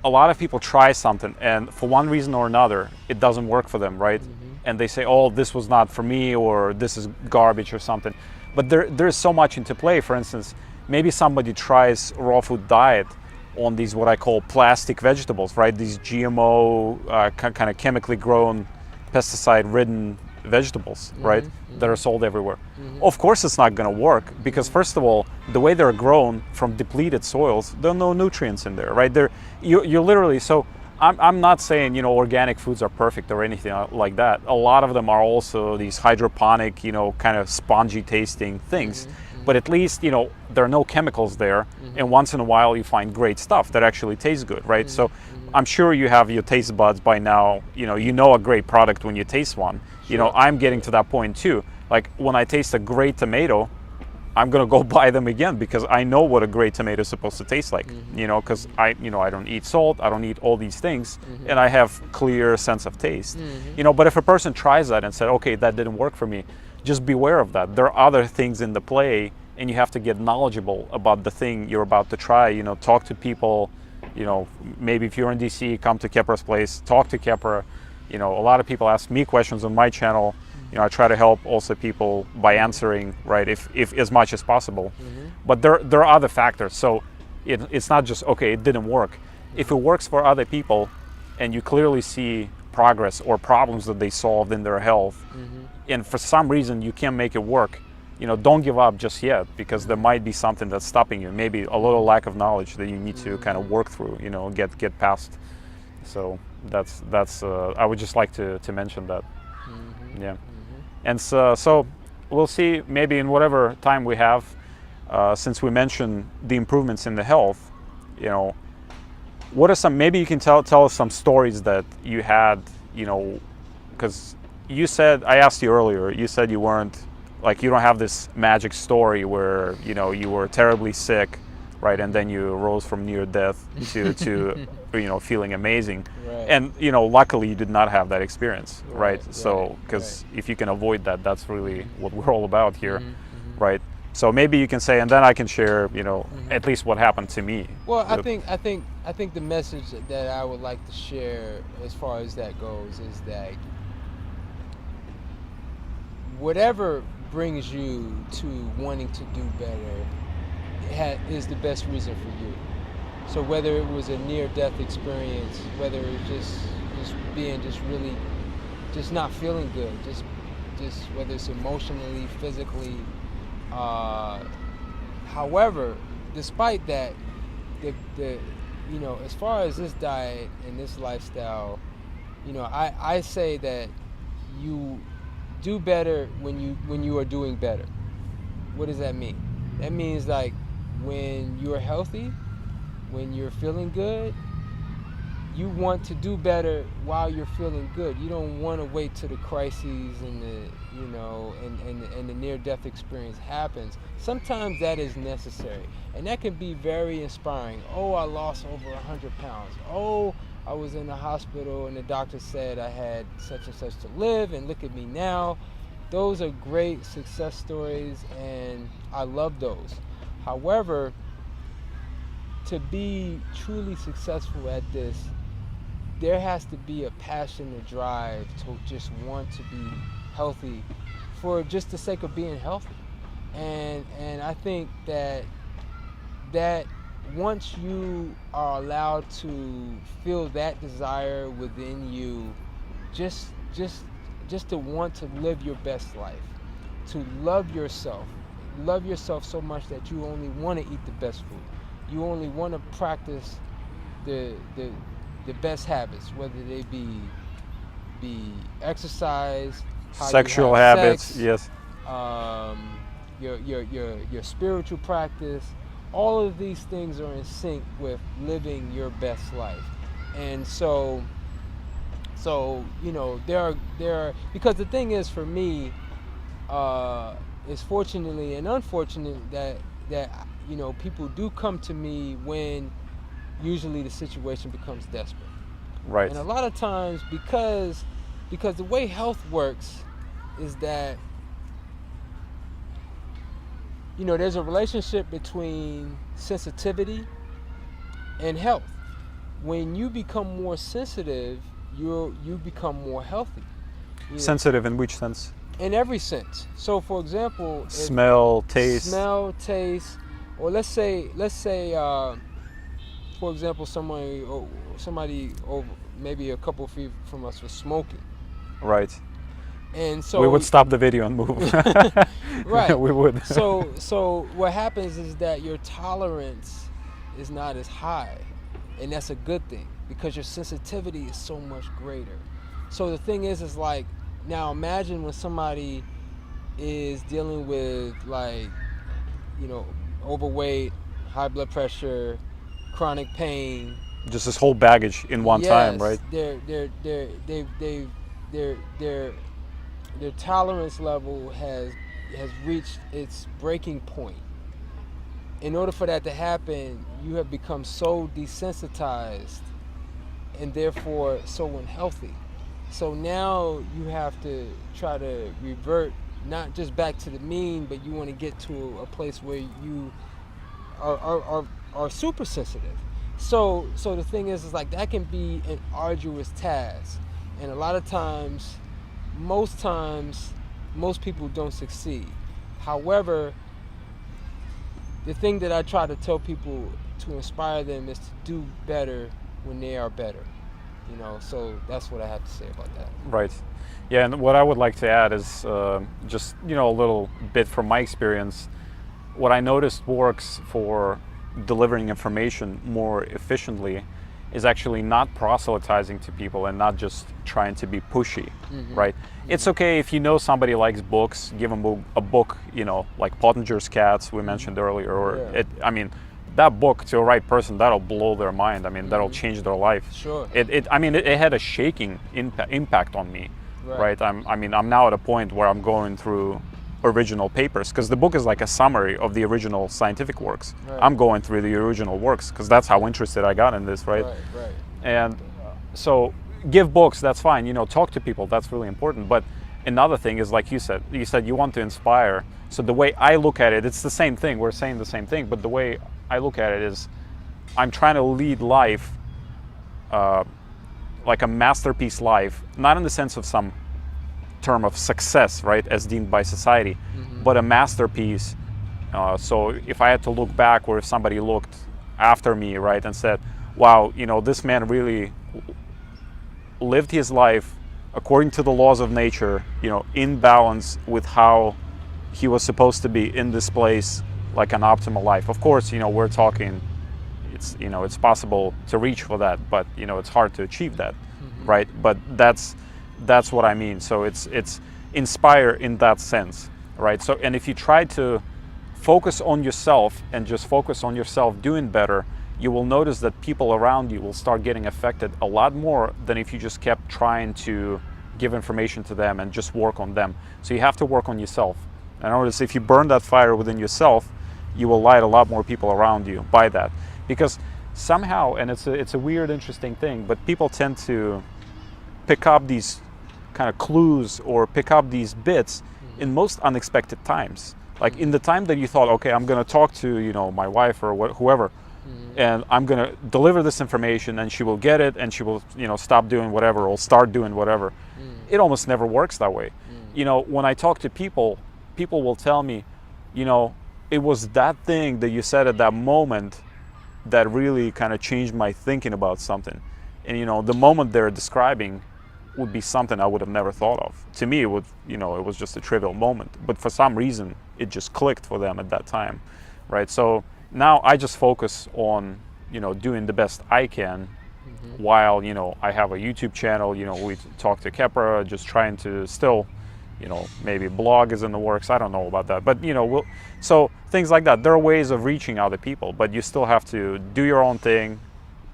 a lot of people try something and for one reason or another it doesn't work for them, right? Mm-hmm. And they say, oh, this was not for me, or this is garbage or something. But there's so much into play. For instance, maybe somebody tries raw food diet on these what I call plastic vegetables, right? These GMO kind of chemically grown, pesticide ridden vegetables, mm-hmm. right? Mm-hmm. That are sold everywhere. Mm-hmm. Of course it's not going to work, because first of all, the way they're grown from depleted soils, there are no nutrients in there, right? You're literally, so I'm not saying organic foods are perfect or anything like that. A lot of them are also these hydroponic, kind of spongy tasting things. Mm-hmm. But at least there are no chemicals there, mm-hmm. and once in a while you find great stuff that actually tastes good, right? Mm-hmm. So I'm sure you have your taste buds by now. You know a great product when you taste one. Sure. I'm getting to that point too. Like when I taste a great tomato, I'm gonna go buy them again, because I know what a great tomato is supposed to taste like. Mm-hmm. Because I don't eat salt, I don't eat all these things, mm-hmm. and I have clear sense of taste. Mm-hmm. But if a person tries that and said, okay, that didn't work for me, just beware of that. There are other things in the play, and you have to get knowledgeable about the thing you're about to try. Talk to people. Maybe if you're in DC, come to Khepra's place, talk to Khepra. A lot of people ask me questions on my channel. I try to help also people by answering, right, if as much as possible. Mm-hmm. But there are other factors. So it's not just, okay, it didn't work. If it works for other people and you clearly see progress or problems that they solved in their health, mm-hmm. and for some reason you can't make it work, don't give up just yet, because there might be something that's stopping you. Maybe a little lack of knowledge that you need to kind of work through, get past. So that's I would just like to mention that. Yeah. And so we'll see, maybe in whatever time we have, since we mentioned the improvements in the health, you know, what are some, maybe you can tell us some stories that you had, you know, because you said, I asked you earlier, you said you weren't, like, you don't have this magic story where, you know, you were terribly sick, right, and then you rose from near death to you know, feeling amazing. Right. And, you know, luckily you did not have that experience, right? Right, So, because if you can avoid that, that's really what we're all about here, right? So maybe you can say, and then I can share, you know, at least what happened to me. Well, I think the message that I would like to share as far as that goes is that whatever brings you to wanting to do better is the best reason for you. So whether it was a near-death experience, whether it was just being really not feeling good, just whether it's emotionally, physically, however, despite that, the you know, as far as this diet and this lifestyle, you know, I say that you do better when you are doing better. What does that mean? That means, like, when you're healthy, when you're feeling good, you want to do better while you're feeling good. You don't want to wait till the crises and the, you know, and the near-death experience happens. Sometimes that is necessary, and that can be very inspiring. Oh, I lost over 100 pounds. Oh, I was in the hospital and the doctor said I had such and such to live, and look at me now. Those are great success stories, and I love those. However, to be truly successful at this, there has to be a passion, a drive to just want to be healthy for just the sake of being healthy. And I think that once you are allowed to feel that desire within you, just to want to live your best life, to love yourself so much that you only want to eat the best food. You only want to practice the best habits, whether they be exercise, how sexual you have habits, sex, yes. Your spiritual practice. All of these things are in sync with living your best life. And so you know, there are because the thing is, for me, it's fortunately and unfortunate that you know, people do come to me when usually the situation becomes desperate. Right. And a lot of times, because the way health works is that, you know, there's a relationship between sensitivity and health. When you become more sensitive, you become more healthy. You know, Sensitive in which sense? in every sense. So, for example, Smell, taste. or let's say, for example, somebody over maybe a couple feet from us was smoking, Right. and so We would stop the video and move. right. We would. So what happens is that your tolerance is not as high, and that's a good thing because your sensitivity is so much greater. So the thing is like, now imagine when somebody is dealing with, like, you know, overweight, high blood pressure, chronic pain. Just this whole baggage in one time, right? Their tolerance level has reached its breaking point. In order for that to happen, you have become so desensitized and therefore so unhealthy. So now you have to try to revert not just back to the mean, but you want to get to a place where you are super sensitive. So the thing is like, that can be an arduous task, and a lot of times, most people don't succeed. However, the thing that I try to tell people to inspire them is to do better when they are better. You know, so that's what I have to say about that. Right. Yeah, and what I would like to add is just, you know, a little bit from my experience. What I noticed works for delivering information more efficiently is actually not proselytizing to people and not just trying to be pushy, right? It's okay if you know somebody likes books, give them a book, you know, like Pottinger's Cats we mentioned earlier, or I mean, that book to a right person, that'll blow their mind. I mean, that'll change their life. Sure. It had a shaking impact on me, right? I'm now at a point where I'm going through original papers, because the book is like a summary of the original scientific works. I'm going through the original works because that's how interested I got in this, right? And so give books, that's fine, you know, talk to people, that's really important. But another thing is, like you said you want to inspire. So the way I look at it, it's the same thing, we're saying the same thing, but the way I look at it is I'm trying to lead life like a masterpiece life, not in the sense of some term of success, right, as deemed by society, but a masterpiece. So if I had to look back, or if somebody looked after me, right, and said, wow, you know, this man really lived his life according to the laws of nature, you know, in balance with how he was supposed to be in this place, like an optimal life. Of course, you know, we're talking, it's, you know, it's possible to reach for that, but, you know, it's hard to achieve that, right? But that's what I mean. So it's inspire in that sense, right? So, and if you try to focus on yourself and just focus on yourself doing better, you will notice that people around you will start getting affected a lot more than if you just kept trying to give information to them and just work on them. So you have to work on yourself. And notice if you burn that fire within yourself, you will light a lot more people around you by that. Because somehow, and it's a weird, interesting thing, but people tend to pick up these kind of clues or pick up these bits in most unexpected times. Like in the time that you thought, okay, I'm going to talk to, you know, my wife or whoever, and I'm going to deliver this information, and she will get it, and she will, you know, stop doing whatever or start doing whatever. It almost never works that way. You know, when I talk to people, people will tell me, you know, it was that thing that you said at that moment that really kind of changed my thinking about something. And, you know, the moment they're describing would be something I would have never thought of. To me, it would, you know, it was just a trivial moment, but for some reason it just clicked for them at that time, right? So now I just focus on, you know, doing the best I can, while, you know, I have a YouTube channel, you know, we talk to Khepra, just trying to still, you know, maybe blog is in the works, I don't know about that, but, you know, so things like that. There are ways of reaching other people, but you still have to do your own thing.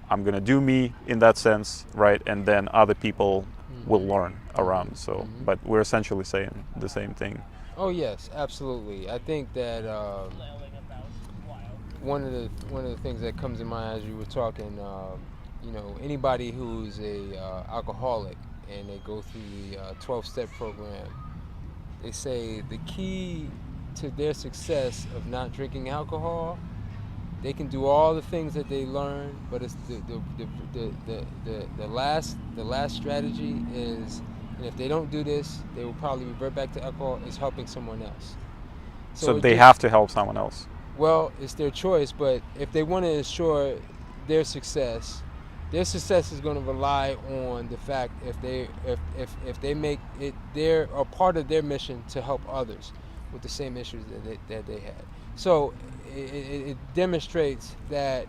I'm gonna do me in that sense, right? And then other people will learn around. So, but we're essentially saying the same thing. Oh yes, absolutely. I think that one of the things that comes in mind as you were talking, you know, anybody who's a alcoholic and they go through the 12-step program, they say the key to their success of not drinking alcohol, they can do all the things that they learn, but it's the last strategy is, and if they don't do this, they will probably revert back to alcohol, is helping someone else. So they have to help someone else. Well, it's their choice, but if they want to ensure their success is going to rely on the fact if they make it a part of their mission to help others with the same issues that they had. So it demonstrates that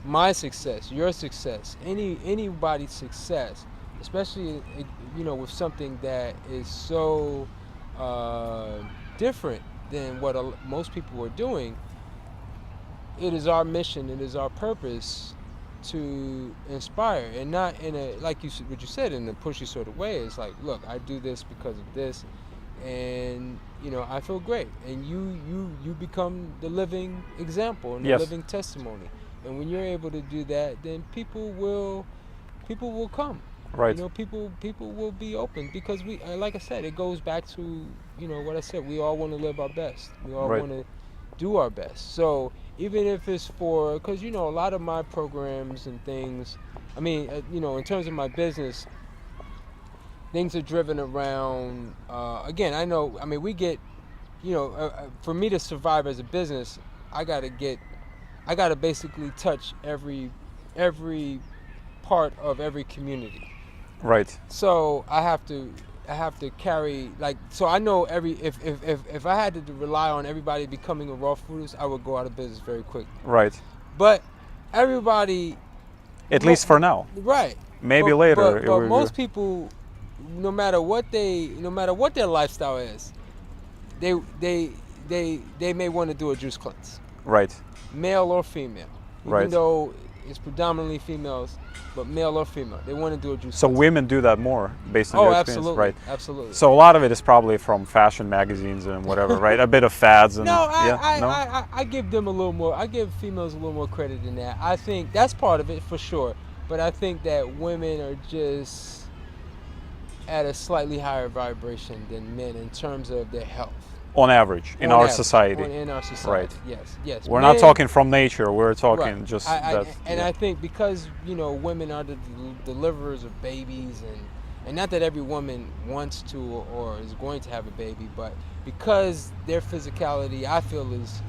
my success, your success, anybody's success, especially, you know, with something that is so different than what most people are doing, it is our mission, it is our purpose to inspire, and not in a, like what you said, in a pushy sort of way. It's like, look, I do this because of this, and, you know, I feel great, and you become the living example and the living testimony. And when you're able to do that, then people will come. Right. You know, people will be open, because we, like I said, it goes back to, you know, what I said. We all want to live our best. We all want to do our best. So even if it's because, you know, a lot of my programs and things, I mean, you know, in terms of my business, things are driven around, again, I know, I mean, we get, you know, for me to survive as a business, I gotta basically touch every part of every community. Right. So I have to carry, like, so I know if I had to rely on everybody becoming a raw foodist, I would go out of business very quickly. Right. But everybody At least for now. Right. Maybe later. But most people, no matter what their lifestyle is, they may want to do a juice cleanse. Right. Male or female. Even Right. though it's predominantly females, but male or female, they want to do a juice So cleanse. women do that more based on your experience, absolutely. right? Absolutely. So a lot of it is probably from fashion magazines and whatever, right? A bit of fads and No, yeah. I give them a little more. I give females a little more credit than that. I think that's part of it for sure. But I think that women are just at a slightly higher vibration than men in terms of their health. On average, in our society. In our society, Right. yes. We're Men- not talking from nature. We're talking Right. just I that. think because women are the deliverers of babies, and not that every woman wants to or is going to have a baby, but because their physicality, I feel, is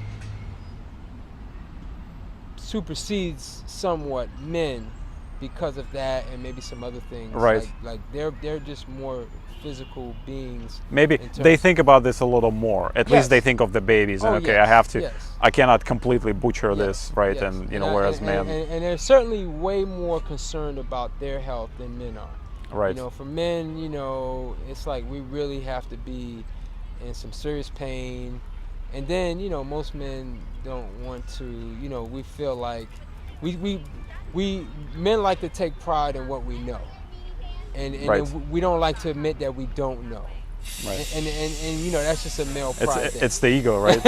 supersedes somewhat men because of that, and maybe some other things. Right. Like they're just more physical beings. Maybe in they terms- think about this a little more. At least Yes. they think of the babies and Oh, okay, yes, I have to. yes. I cannot completely butcher Yes, this, right? yes. And and, whereas men, and they're certainly way more concerned about their health than men are. right? For men, it's like we really have to be in some serious pain, and then most men don't want to. We feel like we men like to take pride in what we know, and Right. we don't like to admit that we don't know. Right. And that's just a male pride thing. It's the ego, right?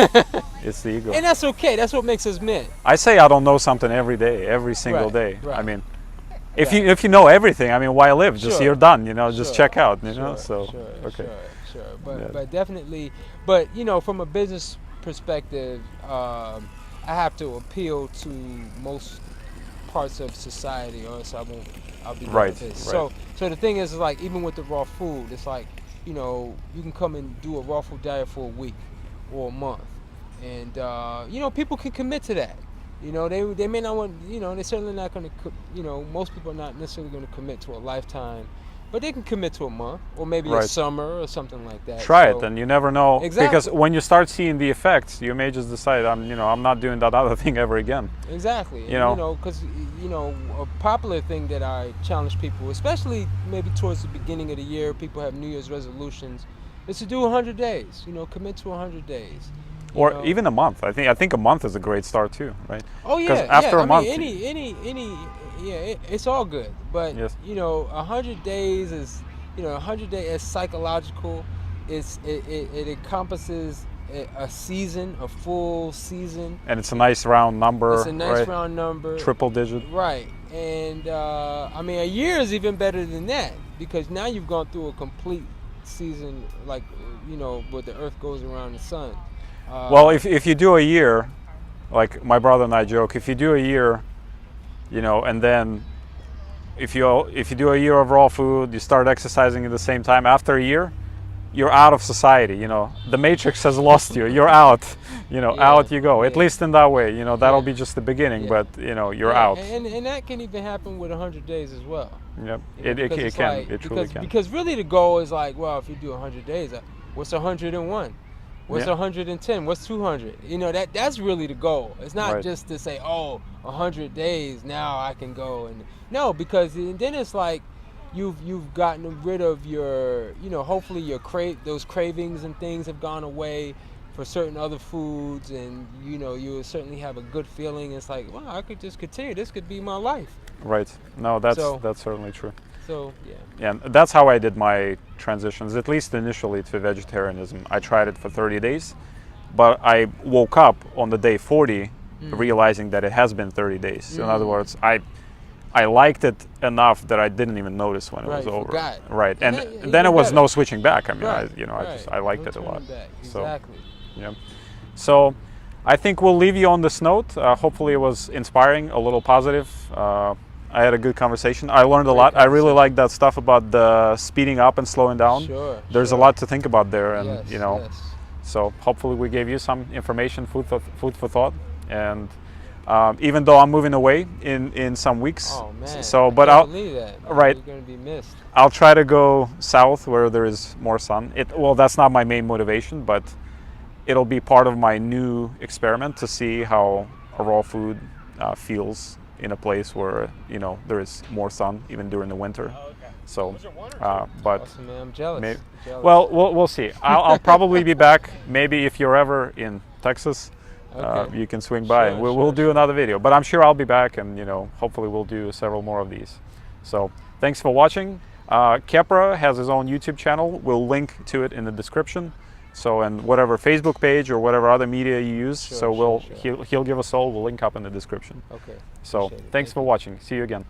It's the ego. And that's okay. That's what makes us men. I say I don't know something every day, every single Right, day. right. I mean, if you know everything, I mean, why live? Just Sure. you're done. Just Sure, check out. Sure, So sure, okay. sure. Yeah. But definitely, from a business perspective, I have to appeal to most parts of society, or else I'll be Right, with this. right. So the thing is like, even with the raw food, it's like, you can come and do a raw food diet for a week or a month, and people can commit to that. They may not want, they're certainly not going to, most people are not necessarily going to commit to a lifetime, but they can commit to a month or maybe a Right. summer or something like that. Try So- it, and you never know. Exactly. Because when you start seeing the effects, you may just decide, I'm not doing that other thing ever again. Exactly. You know? Because a popular thing that I challenge people, especially maybe towards the beginning of the year, people have New Year's resolutions, is to do 100 days. Commit to 100 days. Or even a month. I think a month is a great start too, right? Oh yeah. 'Cause after a month, it's all good. But Yes. 100 days is 100 days is psychological. It encompasses a season, a full season. and it's a nice round number. It's a nice right? round number. Triple digit. Right. And a year is even better than that, because now you've gone through a complete season, like where the Earth goes around the sun. Well, if you do a year, like my brother and I joke, if you do a year, and then if you do a year of raw food, you start exercising at the same time, after a year, you're out of society. The Matrix has lost you. You're out. Out you go. At yeah. least in that way. That'll Yeah. be just the beginning, Yeah. but you're Yeah, out. and that can even happen with 100 days as well. Yep. Because It it's can. like- It truly can. Because really the goal is like, well, if you do 100 days, what's 101? What's Yeah. 110? What's 200? That's really the goal. It's not Right. just to say, 100 days, now I can go. And no, because then it's like you've gotten rid of your, hopefully those cravings and things have gone away for certain other foods, and you'll certainly have a good feeling. It's like, well, I could just continue. This could be my life. Right. No, that's So- certainly true. So yeah. Yeah, and that's how I did my transitions, at least initially, to vegetarianism. I tried it for 30 days, but I woke up on the day 40 realizing that it has been 30 days. In other words, I liked it enough that I didn't even notice when it was Right, over. forgot. Right, and that- then it even was better. no switching back. I mean, Right, I liked No it a lot. turning back. So, Exactly. yeah. So, I think we'll leave you on this note. Hopefully, it was inspiring, a little positive. I had a good conversation. I learned a lot. I really like that stuff about the speeding up and slowing down. Sure. There's sure. a lot to think about there, and Yes, yes. so hopefully we gave you some information, food for thought. And even though I'm moving away in some weeks, Oh man. so I but can't I'll believe that. right. You're gonna be missed. I'll try to go south where there is more sun. Well, that's not my main motivation, but it'll be part of my new experiment to see how a raw food feels in a place where there is more sun even during the winter. Oh, okay. So, Was there one or two? but Awesome, man. I'm jealous. Maybe, Jealous. well, we'll see. I'll probably be back. Maybe if you're ever in Texas, Okay. you can swing by, Sure, and we'll do another video. But I'm sure I'll be back, and hopefully we'll do several more of these. So thanks for watching. Khepra has his own YouTube channel. We'll link to it in the description. So, and whatever Facebook page or whatever other media you use. Sure, so sure. he'll give us all. We'll link up in the description. Okay. So Appreciate it. thanks for watching. See you again.